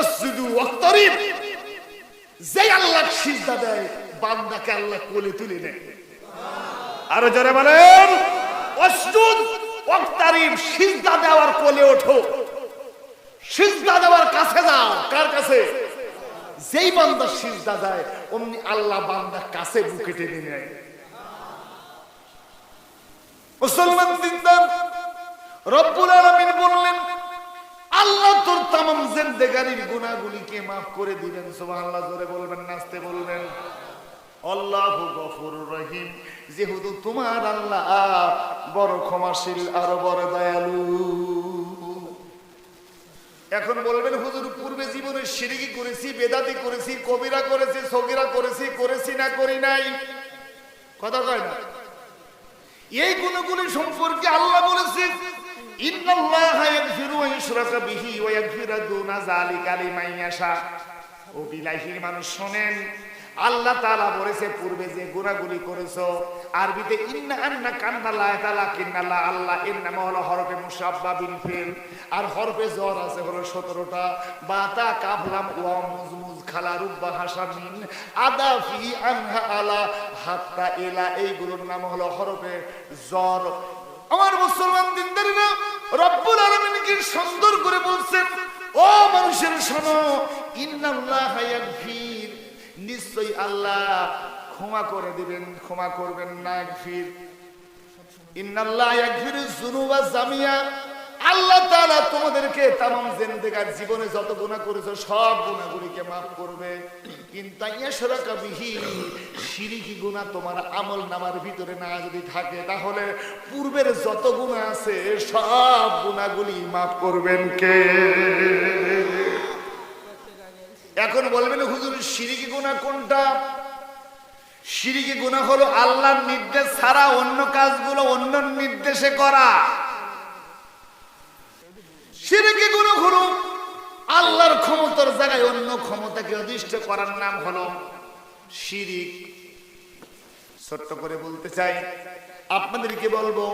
আসজুদু ওয়াক্তারিব, যে আল্লাহ সিজদা দেয়, বান্দাকে আল্লাহ কোলে তুলে নেয়। আরো জোরে বলেন আসজুদ ওয়াক্তারিব, সিজদা দেওয়ার কোলে ওঠো, সিজদা দেওয়ার কাছে যাও। কার কাছে? যেই বান্দা সিজদা দেয় অমনি আল্লাহ বান্দা কাছে বুকে টেনে নেয়। মুসলমান দিনদার রব্বুল আলামিন বললেন আল্লাহ তোর তামাম জিন্দেগানির গুনাহগুলিকে maaf করে দিবেন। সুবহানাল্লাহ জোরে বলবেন, নাচতে বলবেন। আল্লাহু গফুরুর রহিম, যেহেতু তোমার আল্লাহ বড় ক্ষমাশীল আর বড় দয়ালু। এখন বলবেন হুজুর পূর্বে জীবনে শিরকি করেছি, বেদাতি করেছি, কবিরা করেছি, সগীরা করেছি, করেছি না করি নাই? কথা কয় না? এই গুণগুলি সম্পর্কে আল্লাহ বলেছেন ইন্নাল্লাহা ইয়াগফিরু আন ইউশরাকা বিহি ওয়া ইয়াগফিরু দুনা যালিকা লিমান ইয়াশা। ও বিলাহির মানুষ শোনেন, আল্লাহ তাআলা বলেছে পূর্বে যে গুনাহগুলি করেছো, আরবিতে ইন্না আন্না কান্নাল্লাহ তাআলা কিন্নাল্লাহ, আল্লাহ এর নাম হলো হরফে মুশাব্বা বিল ফিল, আর হরফে জর আছে হলো 17টা। বাতা কাফলাম ওয়া মুজমুজ খালা রুব্বা হাসামিন আদা ফি আনহা আলা হাত্তা ইলা, এইগুলোর নাম হলো হরফে জর। আমার মুসলমান দিনদাররা, রব্বুল আলামিন কি সুন্দর করে বলছেন, ও মানুষের শোনো, ইন্নাল্লাহা ইয়াগফির, নিশ্চয়ই আল্লাহ ক্ষমা করে দিবেন, ক্ষমা করবেন না। ইয়াগফির, ইন্নাল্লাহা ইয়াগফিরু যুনুবা জামিয়া, আল্লাহ তাআলা তোমাদেরকে তামাম জিন্দেগার জীবনে যত গুনাহ করেছো সব গুনাহগুলিকে maaf করবে। কিন্তু ইয়াশরাকা বিহি, শিরকি গুনাহ তোমার আমল নামার ভিতরে না যদি থাকে, তাহলে পূর্বের যত গুনাহ আছে সব গুনাহগুলি maaf করবেন কে? এখন বলবেন হুজুর শিরকি গুনাহ কোনটা? শিরকি গুনাহ হলো আল্লাহর নির্দেশ ছাড়া অন্য কাজগুলো অন্য নির্দেশে করা। শিরকি গুনাহ হলো আল্লাহর ক্ষমতার জায়গায় অন্য ক্ষমতাকে অধিষ্ঠ করার নাম হলো শিরিক। ছোট্ট করে বলতে চাই, আপনাদেরকে বলবো,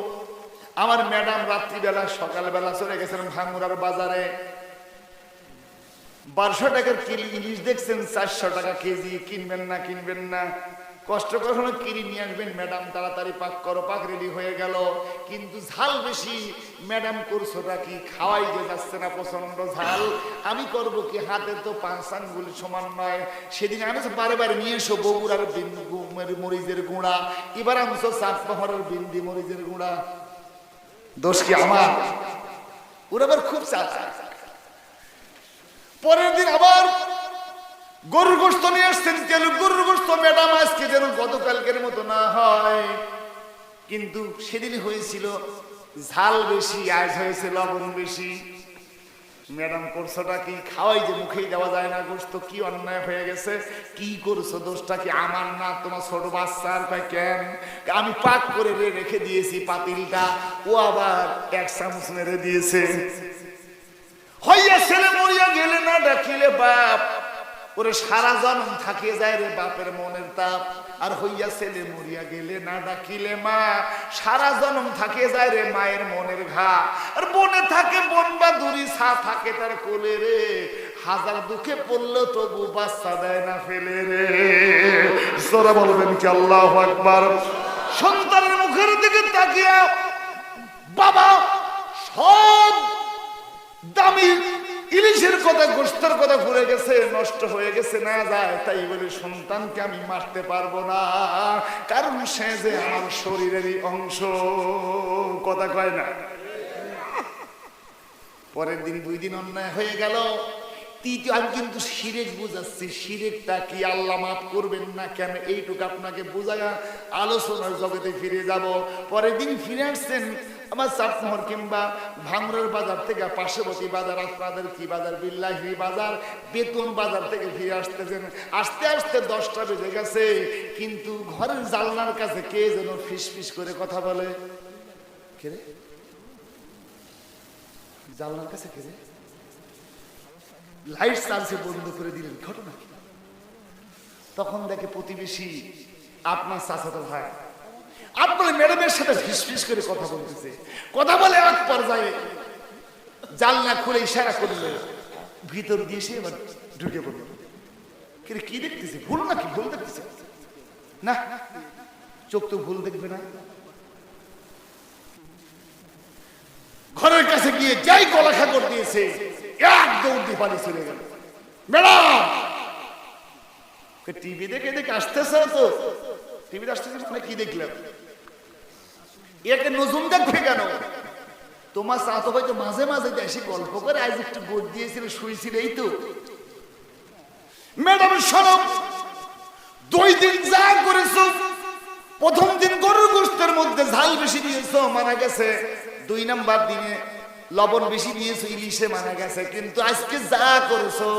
আমার ম্যাডাম রাত্রিবেলা সকালবেলা চলে গেছিলেন ভাঙ্গুরার বাজারে, 1200 টাকার কিলো ইলিশ দেখছেন 400 টাকা কেজি। কিনবেন না? কিনবেন না? কষ্ট করে হলো কিনে নিয়ে আসবেন। ম্যাডাম তাড়াতাড়ি পাক করো, পাক রেডি হয়ে গেল, কিন্তু ঝাল বেশি। ম্যাডাম করছোটা কি? খাওয়াই যে যাচ্ছে না, প্রচন্ড ঝাল। আমি করব কি? হাতে তো 5 আঙ্গুল সমান নয়। সেদিন আমি বারে বারে নিয়ে এসো বগুড়ার মরিচের গুঁড়া, এবার আনছো চাঁদপাহাড়ের বিন্দি মরিচের গুঁড়া। দোষ কি আমার? ওরা আবার খুব চাচা। পরের দিন আবার গরুর গোশত নিয়ে আসছেন, তেল গরুর গোশত। ম্যাডাম আজকে যেন গতকালকের মতো না হয়, কিন্তু সেদিন হয়েছিল ঝাল বেশি, আজ হয়েছে লবণ বেশি। ম্যাডাম করছোটা কি? খাওয়াই যে মুখেই দেওয়া যায় না গোশত। কি অন্যায় হয়ে গেছে? কি করছো? দোষটা কি আমার না তোমার ছোট বাচ্চার? কয় কেন? আমি পাক করে রেখে দিয়েছি পাতিলটা, ও আবার 1 চামচ মেরে দিয়েছে। হইয়া ছেলে মরিয়া গেলে না ডাকিলে বাপ, ওরে সারা জন্ম থাকিয়ে যায় রে বাপের মনের তাপ। আর হইয়া ছেলে মরিয়া গেলে না ডাকিলে মা, সারা জন্ম থাকিয়ে যায় রে মায়ের মনের ঘা। আর বনে থাকে বন বা দূরি, ছা থাকে তার কোলে রে, হাজার দুঃখে পড়লো তবু বাচ্চা দেয় না ফেলে রে। সোরা বলবেন কি আল্লাহু আকবার। সন্তানের মুখের দিকে তাকিয়া বাবা সব দামি ইলিশের কথা, গোশতের কথা ভুলে গেছে, নষ্ট হয়ে গেছে না যায়। তাই বলে সন্তানকে আমি মারতে পারবো না, কারণ সে যে আমার শরীরেরই অংশ। কথা কয় না? পরের দিন 2 দিন অন্যায় হয়ে গেল, তৃতীয় আমি কিন্তু শিরক বুঝাচ্ছি। শিরকটা কি? আল্লাহ মাফ করবেন না কেন? এইটুকু আপনাকে বুঝায়া আলোচনার জগতে ফিরে যাব। পরের দিন ফিরে আসছেন আমার চাটমোহর কিংবা ভাঙড়ের বাজার থেকে, পার্শ্ববর্তী বাজার, আপনাদের কি বাজার, বিল্লাহি বাজার, বেতন বাজার থেকে ফিরে আসতেছেন। আসতে আসতে 10টা বেজে গেছে, কিন্তু ঘরের জানলার কাছে কে যেন ফিস ফিস করে কথা বলে। কে রে? জানলার কাছে কেড়ে লাইট চালছে বন্ধ করে দিলেন, ঘটনা কি? তখন দেখে প্রতিবেশী আপনার চাচাতো ভাই আপনার ম্যাডামের সাথে ফিসফিস করে কথা বলতেছে। কথা বলে এক পর্যায়ে জানলা খুলে ইশারা করলে ভিতর দিয়ে সে এবার ঢুকে পড়ল। কি দেখতেছে? ভুল নাকি? ভুল দেখতেছে না, চোখ তো ভুল দেখবে না। ঘরের কাছে গিয়ে যাই গলা খাগড় দিয়েছে, এক দৌড় দিয়ে পানি চলে গেল। ম্যাডাম টিভি দেখে দেখে আসতেছে তো, টিভিতে আসতেছে মানে কি দেখলাম? একে নজুম দেখবে কেন? তোমার চাচা ভাই তো মাঝে মাঝে এসে গল্প করে, আজ একটু গোদ দিয়েছিল, শুয়েছিল, এই তো। ম্যাডাম সরব 2 দিন যা করেছো, প্রথম দিন গরুর গোশতের মধ্যে ঝাল বেশি দিয়েছো, মানা গেছে। 2 নাম্বার দিনে লবণ বেশি দিয়েছো, ইলিশে মানা গেছে। কিন্তু আজকে যা করেছো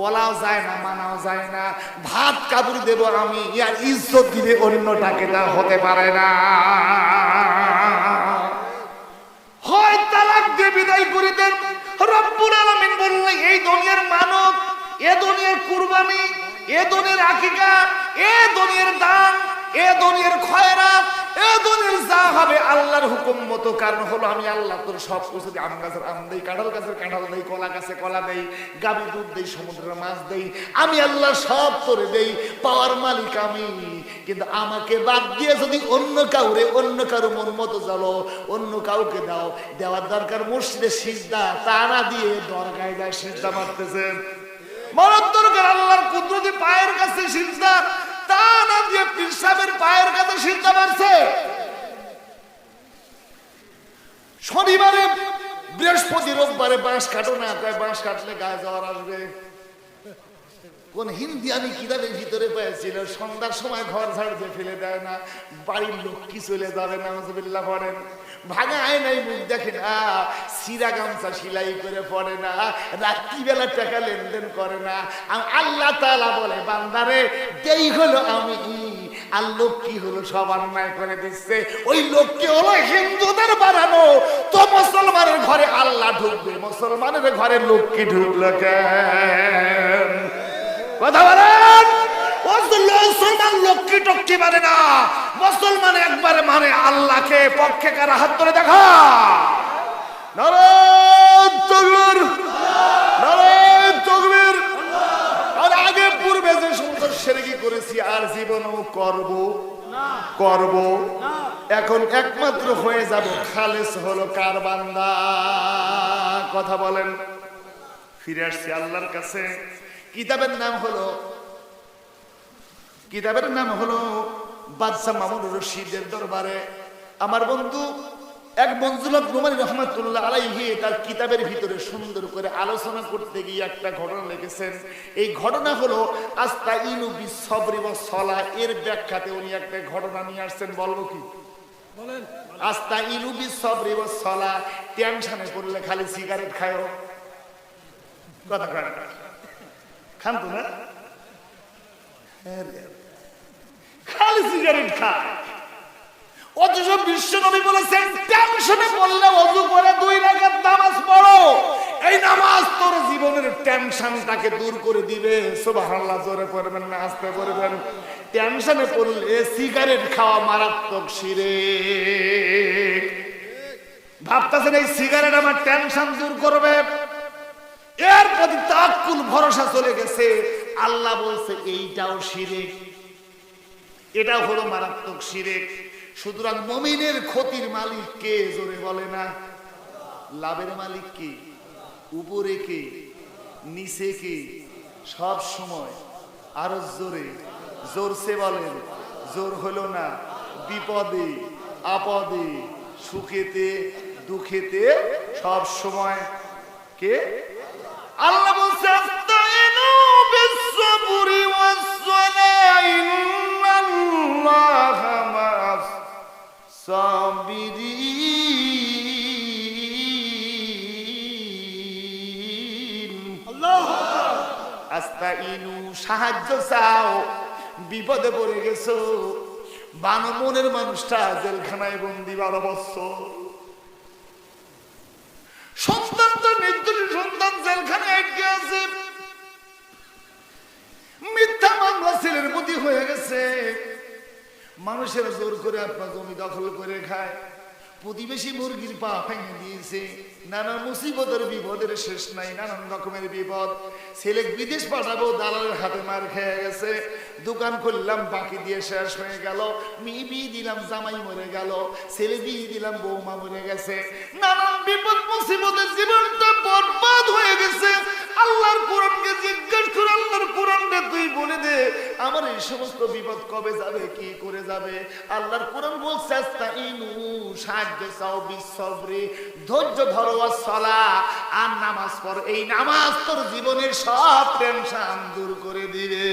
বলাও যায় না, মানাও যায় না। ভাত কাবুর দেব আমি, আর ইজ্জত দিলে অন্যটাকে না হতে পারে না। হয় তালাক দিয়ে বিদায় করে দেন। রব্বুল আলামিন বললেন এই দুনিয়ার মানব, এ দুনিয়ার কুরবানি, এ দুনিয়ার আকিকা, এ দুনিয়ার দান, এ দুনিয়ার খয়রাত, এ দুনিয়ার যা হবে আল্লাহর হুকুম মতো। কারণ হলো আমি আল্লাহ তোর সব কিছু দিই। আম গাছের আম দেই, কাঁঠাল গাছের কাঁঠাল দেই, কলা গাছে কলা দেই, গাভী দুধ দেই, সমুদ্রের মাছ দেই। আমি আল্লাহ সব তোরে দেই, পাওয়ার মালিক আমি। কিন্তু আমাকে বাদ দিয়ে যদি অন্য কাউরে, অন্য কারো মন মতো চলো, অন্য কাউকে দাও, দেওয়ার দরকার মসজিদে সিজদা, তা না দিয়ে দরগায় যায় সিজদা মারতেছেন। মরার দরকার আল্লাহর কুদরতি পায়ের কাছে সিজদা, তা না দিয়ে পীর সাহেবের পায়ের কাছে সিজদা মারছে। শনিবারে বৃহস্পতি রোববারে বাঁশ কাটো না, কয় বাঁশ কাটলে গায়ে জ্বর আসবে। কোন হিন্দি আমি কিতাবের ভিতরে পেয়েছিল, সন্ধ্যার সময় ঘর ঝাড় দিয়ে ফেলে দেয় না, বাড়ির লোক কি চলে যাবে, নাউজুবিল্লাহ পড়েন। ভাঙা আয়নায় মুখ দেখে না, সিরা গামছা সেলাই করে পড়ে না, রাত্রিবেলা টাকা লেনদেন করে না। আল্লাহ তাআলা বলে বান্দারে যেই হলো আমি, আর লোক কি হলো সব অন্যায় করে দিচ্ছে। ওই লোককে হলো হিন্দুদের বানানো, তো মুসলমানের ঘরে আল্লাহ ঢুকবে, মুসলমানের ঘরে লোক কি ঢুকলো কেন? কথা বলেন। মুসলমান লক্ষ্মী টক্কি মানে না, মুসলমান একবারে মানে আল্লাহকে। পক্ষে কারা হাত ধরে দেখা? নারায়ণ তাকবীর, নারায়ণ তাকবীর। আর আগে পূর্বে যে সমস্ত শিরকি করেছি আর জীবনেও করব, এখন একমাত্র হয়ে যাব খালেস হলো কার বান্দা? কথা বলেন। ফিরে আসছি আল্লাহর কাছে। কিতাবের নাম হলো বাদশা মামুন রশিদের দরবারে। আমার বন্ধু এক মঞ্জুল নোমানী রহমাতুল্লাহ আলাইহি তার কিতাবের ভিতরে সুন্দর করে আলোচনা করতে গিয়ে একটা ঘটনা লিখেছেন। এই ঘটনা হলো আস্তাইনু বিসসবরি ওয়াস সালাহ। এর ব্যাখ্যাতে উনি একটা ঘটনা নিয়ে আসছেন, বলবো কি? বলেন। আস্তাইনু বিসসবরি ওয়াস সালাহ, টেনশনে পড়লে খালি সিগারেট খায়। কথা কয় না, খান তো না, খালি সিগারেট খায়। অথচ বিশ্ব নবী বলেছেন টেনশনে পড়লে ওযু করে 2 রাকাত নামাজ পড়ো, এই নামাজ তোর জীবনের টেনশনটাকে দূর করে দিবে। সুবহানাল্লাহ। জোরে পড়বেন না আস্তে পড়বেন? টেনশনে পড়লে সিগারেট খাওয়া মারাত্মক শিরক। ভাবতেছেন এই সিগারেট আমার টেনশন দূর করবে, এর প্রতি তাওয়াক্কুল ভরসা চলে গেছে। আল্লাহ বলছে এইটাও শিরক, এটা হলো মারাত্মক শিরক। সুতরাং মুমিনের ক্ষতির মালিক কে? জোরে বলে না। লাভের মালিক কে? উপরে কে? নিচে কে? সব সময় আরো জোরসে বলেন। জোর হলো না। বিপদে আপদে সুখেতে দুঃখেতে সব সময় কে? আল্লাহ বলছে আস্তাইনু বিসসবরি ওয়াস সালাহ ইন্নাল্লাহা মা'আস সাবিরিন। আল্লাহ। আস্তাইনু, সাহায্য চাও, বিপদে পড়ে গেছো। বানমনের মানুষটা জেলখানায় বন্দি 12 বছর। সন্তান তো নির্দোষী সন্তান জেলখানে আটকে আছে, মিথ্যা মামলা ছেলের প্রতি হয়ে গেছে, মানুষের জোর করে আপনার জমি দখল করে খায়, প্রতিবেশী মুরগির পা ভেঙে দিয়েছে, নানা মুসিবতের বিপদের শেষ নাই, নানান রকমের বিপদ। ছেলে বিদেশ পাঠাবো, দালালের হাতে মার খেয়ে গেছে, দোকান করলাম বাকি দিয়ে শেষ হয়ে গেল, মেয়ে বিয়ে দিলাম জামাই মরে গেল, ছেলে বিয়ে দিলাম বৌমা মরে গেছে, নানান বিপদ মুসিবতের জীবনটা বরবাদ হয়ে গেছে। আল্লাহর কোরআনকে জিজ্ঞেস করে, আল্লাহর কোরআনটা তুই বলে দে আমার এই সমস্ত বিপদ কবে যাবে, কি করে যাবে। আল্লাহর কোরআন বলছে আস্তাইনু, সাহায্য চাও বিসবরি, ধৈর্য ধরো, সালাহ আর নামাজ পড়ো, এই নামাজ তোর জীবনের সব টেনশন দূর করে দিবে।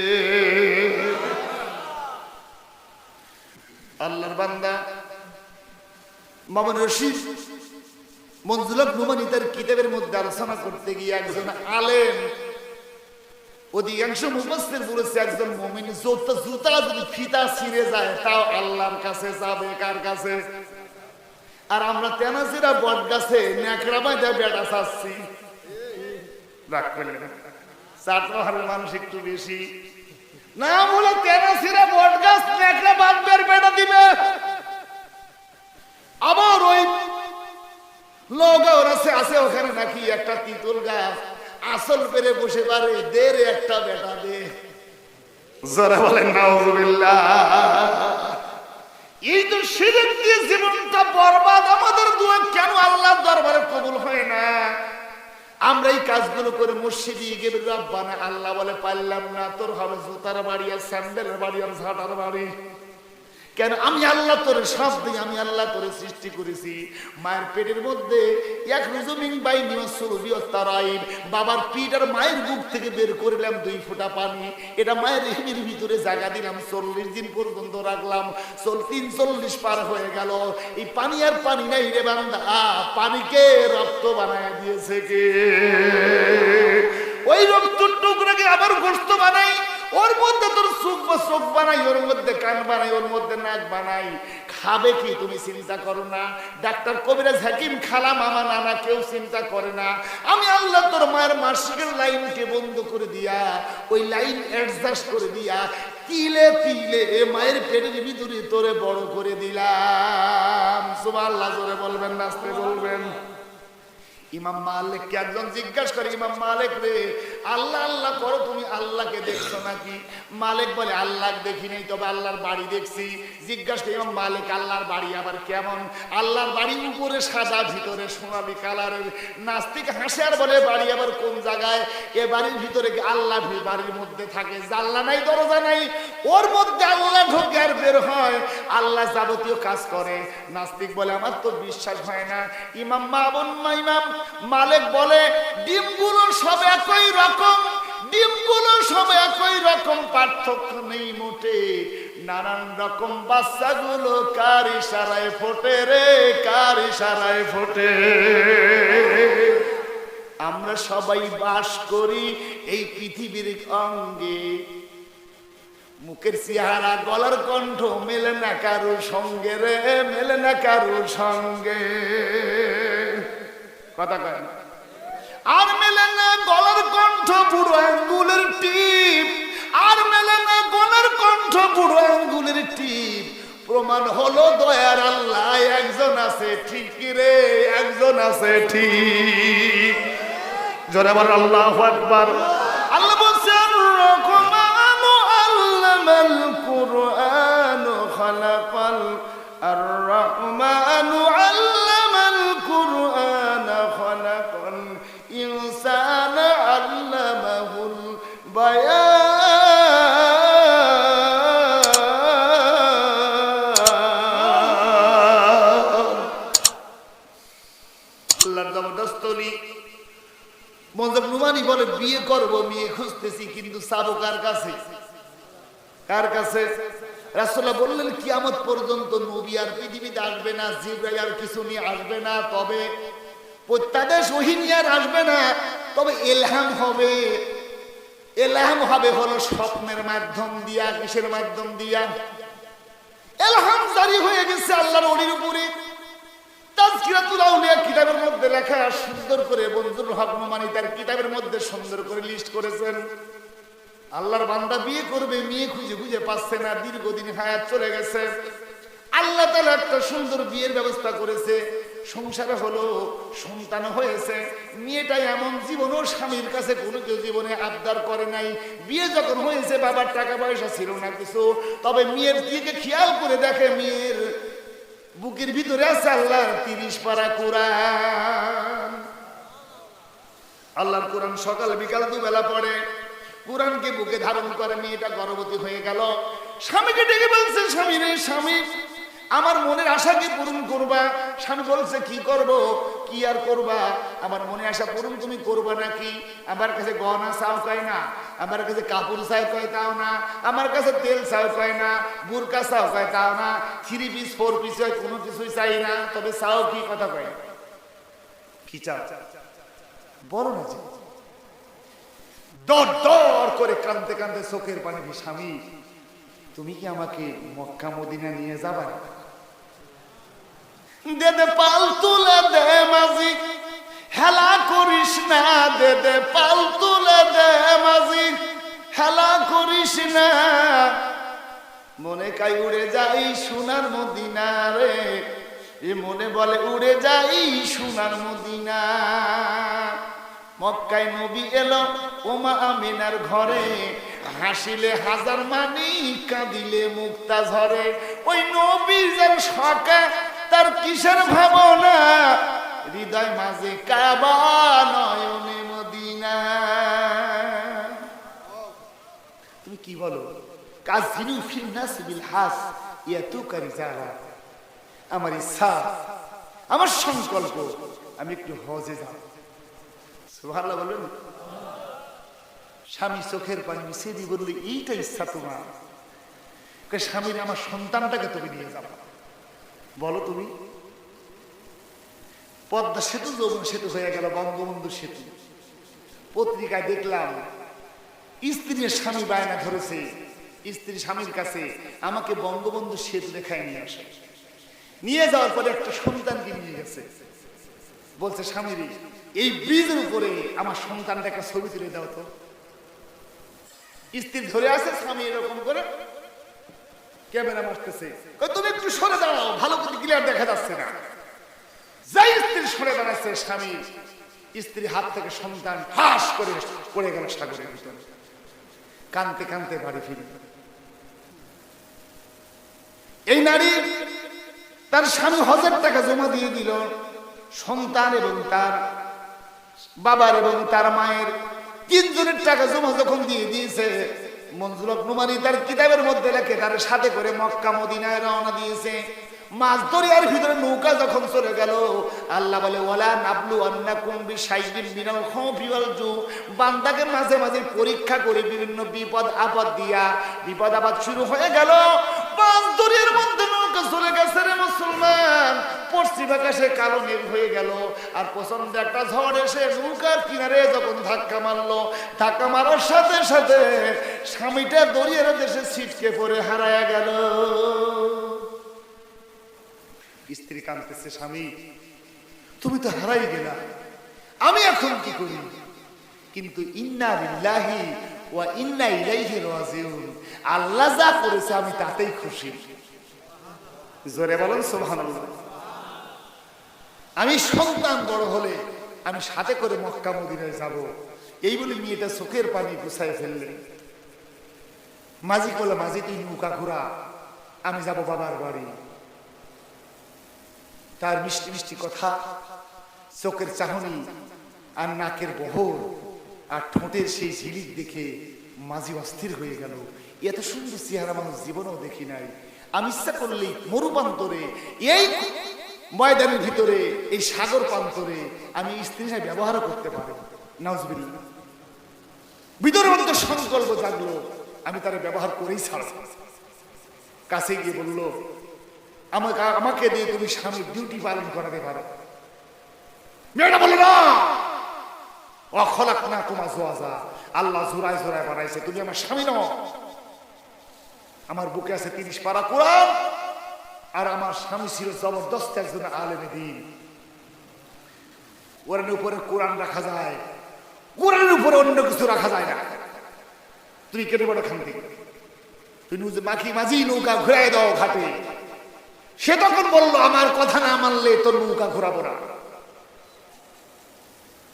আল্লাহর বান্দা মামুন রশিদ মনজুলক নুমানি তার কিতাবের মধ্যে আলোচনা করতে গিয়ে একজন আলেম, অধিকাংশ মুফাসসির বলেছে একজন মুমিন জুতা যদি ফিতা ছিঁড়ে যায় তাও আল্লাহর কাছে যাবে। কার কাছে? আর আমরা তেনাজিরা বট গাছে ন্যাকড়া বাঁধা বেড়া চাচ্ছি, রাগ করলেন চাটবাহারের মানুষ একটু বেশি না, বলে তেনাজিরা বট গাছ ন্যাকড়া বাঁধবে বেড়া দিবে। আবার ওই লোগাওর আছে ওখানে নাকি একটা তিতুল গাছ, আসল পেরে বসে পারে, দের একটা বেটা দে, যারা বলেন নাউযুবিল্লাহ। এই তো শিরক দিয়ে জীবনটা বরবাদ। আমাদের দোয়া কেন আল্লাহর দরবারে কবুল হয় না? আমরা এই কাজগুলো করে মসজিদে গিয়ে রব্বানা, আল্লাহ বলে পারলাম না, তোর হবে জুতার বাড়ি আর স্যান্ডেলের বাড়ি আর ঝাঁটার বাড়ি। কেন? আমি আল্লাহ তোর সব দিই, আমি আল্লাহ তোর সৃষ্টি করেছি। মায়ের পেটের মধ্যে বাবার পিঠ আর মায়ের বুক থেকে বের করলাম 2 ফোঁটা পানি, এটা মায়ের রেহেমের ভিতরে জায়গা দিলাম, 40 দিন পর্যন্ত রাখলাম, 43 পার হয়ে গেল, এই পানি আর পানি নাই রে বান্দা, পানিকে রক্ত বানায় দিয়েছে কে? ওই রক্তের টুকরাকে আবার গোশত বানাই, ওর মধ্যে তোর চোখ বানাই, ওর মধ্যে কান বানাই, ওর মধ্যে নাক বানাই। খাবে কি তুমি চিন্তা করো না, ডাক্তার কবিরাজ হাকিম খালা মামা নানা কেউ চিন্তা করে না। আমি আল্লাহ তোর মায়ের মাসিকের লাইনকে বন্ধ করে দিয়া, ওই লাইন অ্যাডজাস্ট করে দিয়া তিলে তিলে মায়ের পেটের ভিতরে তোরে বড় করে দিলাম। সুবহানাল্লাহ জোরে বলবেন, নাচতে বলবেন। ইমাম মালিককে একজন জিজ্ঞাসা করে, ইমাম মালিক রে, আল্লাহ আল্লাহ করো, তুমি আল্লাহকে দেখছো নাকি? মালিক বলে আল্লাহ দেখি নাই, তবে আল্লাহর বাড়ি দেখছি। জিজ্ঞাসা করে ইমাম মালিক, আল্লাহর বাড়ি আবার কেমন? আল্লাহর বাড়ি উপরে সাদা, ভিতরে সোনালী কালারের। নাস্তিক হাসে আর বলে বাড়ি আবার কোন জায়গায়? এ বাড়ির ভিতরে আল্লাহ বাড়ির মধ্যে থাকে, জানলা নাই দরজা নাই, ওর মধ্যে আল্লাহ ঢোকে আর বের হয়, আল্লাহ যাবতীয় কাজ করে। নাস্তিক বলে আমার তো বিশ্বাস হয় না। ইমাম ইমাম মালিক বলে ডিমগুলো সব একই রকম, ডিমগুলো সব একই রকম, পার্থক্য নেই মোটে। নানান রকম বাচ্চাগুলো কার ইশারায় ফোটে রে, কার ইশারায় ফোটে। আমরা সবাই বাস করি এই পৃথিবীর অঙ্গে, মুখের চেহারা গলার কণ্ঠ মেলে না কারোর সঙ্গে রে, মেলে না কারোর সঙ্গে। কথা কয় না? আর মেলে না গলার কণ্ঠ বুড়ো আঙ্গুলের টিপ, আর মেলে না গলার কণ্ঠ বুড়ো আঙ্গুলের টিপ। প্রমাণ হলো দয়ার আল্লাহ একজন আছে ঠিক রে, একজন আছে ঠিক। জোরে বল আল্লাহু আকবার। আল্লাহ বলছেন রহমানু আল্লামাল কুরআন খালাকাল, আর রহমানু আল্লামাল কুরআন খালাকাল ইনসানা আল্লামাহুল বায়ান। আল্লাহর জবরদস্তলি মনজুর নুমানি বলে বিয়ে করব, মেয়ে খুঁজতেছি, কিন্তু চাবো কার কাছে? কার কাছে? রাসূলুল্লাহ বললেন কিয়ামত পর্যন্ত নবী আর পৃথিবীতে আসবে না, জিবরাইল আর কিছু নিয়ে আসবে না, তবে প্রত্যাদেশ ওহী নিয়ে আর আসবে না, তবে ইলহাম হবে। ইলহাম হবে হলো স্বপ্নের মাধ্যম দিয়া। কিসের মাধ্যম দিয়া? ইলহাম জারি হয়ে গেছে আল্লাহর ওলির উপরে। তাজকিরাতুল আউলিয়া কিতাবের মধ্যে লেখা, সুন্দর করে বন্ধুর হক নোমানী তার কিতাবের মধ্যে সুন্দর করে লিস্ট করেছেন। আল্লাহর বান্দা বিয়ে করবে, মেয়ে খুঁজে খুঁজে পাচ্ছে না, দীর্ঘদিন হায়াত চলে গেছে। আল্লাহ তাআলা একটা সুন্দর বিয়ের ব্যবস্থা করেছে, সংসারে হলো, সন্তান হয়েছে। মেয়েটা এমন জীবনও স্বামীর কাছে কোনো কেউ জীবনে আবদার করে নাই। বিয়ে যখন হয়েছে বাবার টাকা পয়সা ছিল না কিছু, তবে মেয়ের দিকে খেয়াল করে দেখে মেয়ের বুকের ভিতরে আছে আল্লাহর 30 পারা কোরআন। আল্লাহর কোরআন সকাল বিকাল দুবেলা পড়ে, কোরআনকে বুকে ধারণ করে। মেয়েটা গর্ভবতী হয়ে গেল। স্বামীকে ডেকে বলছে, স্বামী রে স্বামী, আমার মনের আশা কি পূরণ করবা? স্বামী বলছে, কি করব? কি আর করবা, আমার মনের আশা পূরণ তুমি করবা নাকি? আমার কাছে গহনা চাও কয় না, আমার কাছে কাপড় চাও কয় তাও না, আমার কাছে তেল চাও কয় না, বুরকা চাও কয় তাও না, 3 পিস 4 পিস কোনো কিছুই চাই না, তবে চাও কি? কথা কয় কি চাও বলো না। যে দর দর করে কাঁদতে কাঁদতে চোখের পানি, স্বামী তুমি কি আমাকে মক্কা মদিনা নিয়ে যাবা? দে দে পাল তুলে দে মাঝি, হেলা করিস না, দে দে পাল তুলে দে মাঝি, হেলা করিস না। মনে কাই উড়ে যাই সোনার মদিনা রে, এ মনে বলে উড়ে যাই সোনার মদিনা। মক্কায় নবী এলো ওমা আমিনার ঘরে, হাসিলে হাজার মানি, কাঁদিলে মুক্তা ঝরে। ওই নবীর যার শখে তার কিসের ভাবনা, হৃদয় মাঝে কাবা নয়নে মদিনা। তুমি কি বলো? কাজিনু ফিল নাস বিল হাস ইয়াতুকা রিজালা। আমার ইচ্ছা, আমার সংকল্প, আমি একটু হজে যাব। সুবহানাল্লাহ বলুন। স্বামী চোখের পানি মিশিয়ে দিয়ে বললে, এইটা ইচ্ছা তোমার? স্বামীর আমার সন্তানটাকে তুমি নিয়ে যাবো, বলো তুমি। পদ্মা সেতু যমুনা সেতু হয়ে গেল বঙ্গবন্ধু সেতু। পত্রিকায় দেখলাম স্ত্রীর স্বামী বায়না ধরেছে, স্ত্রী স্বামীর কাছে আমাকে বঙ্গবন্ধু সেতু দেখায় নিয়ে আসে। নিয়ে যাওয়ার পরে একটা সন্তানকে নিয়ে গেছে, বলছে স্বামীর এই ব্রিজের উপরে আমার সন্তানটা একটা ছবি তুলে দাও তো। স্ত্রী ধরে আছে, স্বামী এরকম করে ক্যামেরা মারতেছে, তুমি একটু সরে দাঁড়াও, ভালো করে ক্লিয়ার দেখা যাচ্ছে না। যাই স্ত্রী সরে দাঁড়াচ্ছে, স্বামী স্ত্রী হাত থেকে সন্তান ঠাস করে পড়ে গেল সাগরের ভিতরে। কাঁদতে কাঁদতে বাড়ি ফিরে। এই নারী তার স্বামী হজের টাকা জমা দিয়ে দিল, সন্তান এবং তার বাবার এবং তার মায়ের 3 জনের টাকা জমা যখন দিয়ে দিয়েছে, মনজুর হক নোমানী তার কিতাবের মধ্যে লেখে তার সাথে করে মক্কা মদিনায় রওনা দিয়েছে। মাছ দরিয়ার ভিতরে নৌকা যখন চলে গেল, আল্লাহ বলে ওয়ালা নাবলু আন্নাকুম বিশাইইন মিনাল খাউফি ওয়াল জু। বান্দাকে মাঝে মাঝে পরীক্ষা করে বিভিন্ন বিপদ আপদ দিয়া, বিপদ আপদ শুরু হয়ে গেল। মাছ দরিয়ার মধ্যে নৌকা চলে গেছে রে মুসলমান, পশ্চিম আকাশে কালো মেঘ হয়ে গেল, আর প্রচন্ড একটা ঝড় এসে নৌকার কিনারে যখন ধাক্কা মারলো, ধাক্কা মারার সাথে সাথে স্বামীটা দরিয়ার দেশে ছিটকে পড়ে হারায়া গেল। স্ত্রী কাঁদতেছে, স্বামী তুমি তো হারাই গেলা, আমি এখন কি করি? কিন্তু ইন্না লিল্লাহি ওয়া ইন্না ইলাইহি রাজিউন, আল্লাহ যা করেছে আমি তাতেই খুশি। জোরে বলেন সুবহানাল্লাহ। আমি সন্তান বড় হলে আমি সাথে করে মক্কা মদিনায় যাব, এই বলে মেয়েটা চোখের পানি গুছায় ফেললেন। মাঝি বলে, মাঝি তুই নৌকা ঘোরা, আমি যাব বাবার বাড়ি। তার মিষ্টি মিষ্টি কথা, চোখের চাহনি আর নাকের বহর আর ঠোঁটের সেই ঝিলিক দেখে মাঝি অস্থির হয়ে গেল। এত সুন্দর চেহারা মানুষ জীবনেও দেখি নাই। আমি ইচ্ছা করলেই মরুপান্তরে, এই ময়দানের ভিতরে, এই সাগর প্রান্তরে আমি স্ত্রী হিসেবে ব্যবহার করতে পারি। নাউজুবিল্লাহ। ভিতরের মধ্যে সংকল্প জাগলো, আমি তার ব্যবহার করেই ছাড়ব। কাছে গিয়ে বলল, আমাকে দিয়ে তুমি স্বামীর ডিউটি পালন করাতে পারো। মেয়েটা বলল, না, অখলাক না তোমার জোয়াজা, আল্লাহ জোড়ায় জোড়ায় বানাইছে, তুমি আমার স্বামী নও। আমার বুকে আছে 30 পারা কোরআন, আর আমার স্বামী ছিল জবরদস্ত একজন আলেমে দ্বীন। ওর উপরে কোরআন রাখা যায়, কোরআনের উপরে অন্য কিছু রাখা যায় না। তুমি কেটে বড় খান থেকে তুই মাখি মাঝি নৌকা ঘুরাই দাও ঘাটে। সে তখন বললো আমার কথা না মানলে তোর নৌকা ঘোরাবো না।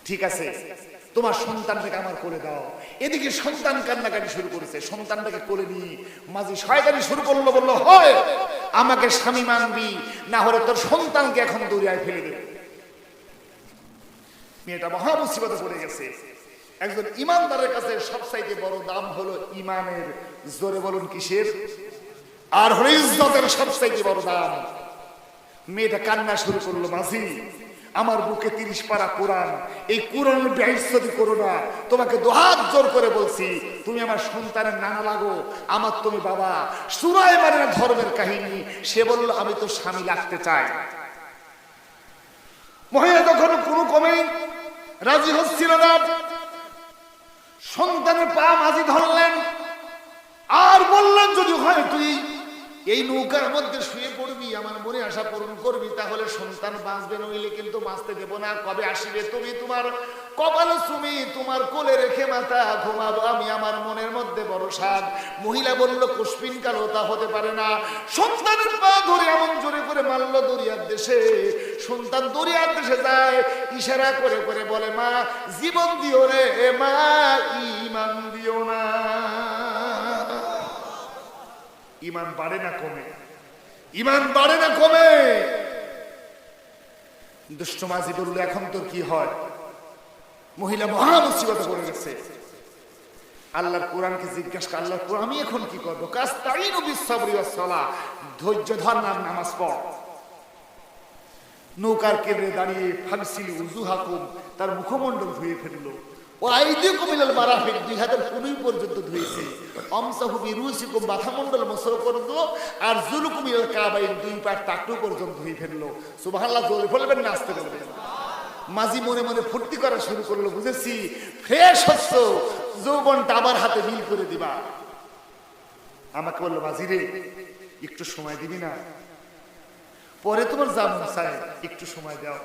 ঠিক আছে, তোমার সন্তানটাকে আমার কোলে দাও। এদিকে সন্তান কান্নাকাটি শুরু করেছে, সন্তানটাকে কোলে নিয়ে মাঝি শয়তানি শুরু করলো, বললো হয় আমাকে স্বামী মানবি, না হলে তোর সন্তানকে এখন দরিয়ায় ফেলে দেবে। মেয়েটা মহা মুসিবতে পড়ে গেছে। একজন ইমানদারের কাছে সবচাইতে বড় দাম হলো ইমানের, জোরে বলুন কিসের, আর হলো ইজ্জতের সবচাইতে বড় দাম। মেয়েটা কান্না শুরু করলো, মাঝি আমার বুকে 30 পারা কোরআন, এই কোরআন বেইজ্জতি করো না, তোমাকে দুহাত জোর করে বলছি, তুমি আমার সন্তানের নানা লাগো, আমার তুমি বাবা। সুলাইমানের ধর্মের কাহিনী। সে বলল আমি তো স্বামী লাগতে চাই। মহিলা তখন কোনো কমে রাজি হচ্ছিল না। সন্তানের পা মাঝি ধরলেন আর বললেন যদি হয় তুই এই নৌকার মধ্যে শুয়ে পড়বি, আমার মনে আশা পূরণ করবি, তাহলে সন্তান বাঁচবে, নইলে কিন্তু বাঁচতে দেব না। কবে আসিবে তুমি, তোমার কপাল চুমি তোমার কোলে রেখে মাথা ঘুমাবো আমি, আমার মনের মধ্যে বড় সাধ। মহিলা বলল কুসপিন কালো তা হতে পারে না। সন্তানের পা ধরে এমন জোরে করে মারল দরিয়ার দেশে। সন্তান দরিয়ার দেশে যায়, ইশারা করে করে বলে মা জীবন দিও রে মা, ঈমান দিও না। ইমান বাড়ে না কমে, ইমান বাড়ে না কমে। দুষ্ট মাঝি বলল এখন তোর কি হয়? মহিলা মহা মুসিবতে পড়ে গেছে। আল্লাহর কোরআনকে জিজ্ঞাসা, আল্লাহর কোরআন আমি এখন কি করবো? কাস্তাইনু বিসসাবরি ওয়াস সালাহ, ধৈর্য ধর, নামাজ পড়। নৌকার কেন্দ্রে দাঁড়িয়ে ফাগসিলি উজুহাকুম, তার মুখমণ্ডল ধুয়ে ফেললো। ও আইদিকুম ইলাল মারাফিক, 2 হাতের কনুই পর্যন্ত ধুয়েছে। আমসাহু বিরুসিকুম, মাথামণ্ডল মোছর করে দিল। আর জুলুকুম ইলাল কাবাইন, 2 পায়ের টাকটু পর্যন্ত ধুয়ে ফেললো। সুবহানাল্লাহ জোরে বলবেন না আস্তে বলবেন? মাঝি মনে মনে ফুর্তি করা শুরু করলো, বুঝেছি ফ্রেশ হচ্ছ, যৌবনটা আবার হাতে মিল করে দিবা। আমাকে বললো মাঝি রে একটু সময় দিবি না? পরে তোমার যা মন চায় একটু সময় দাও।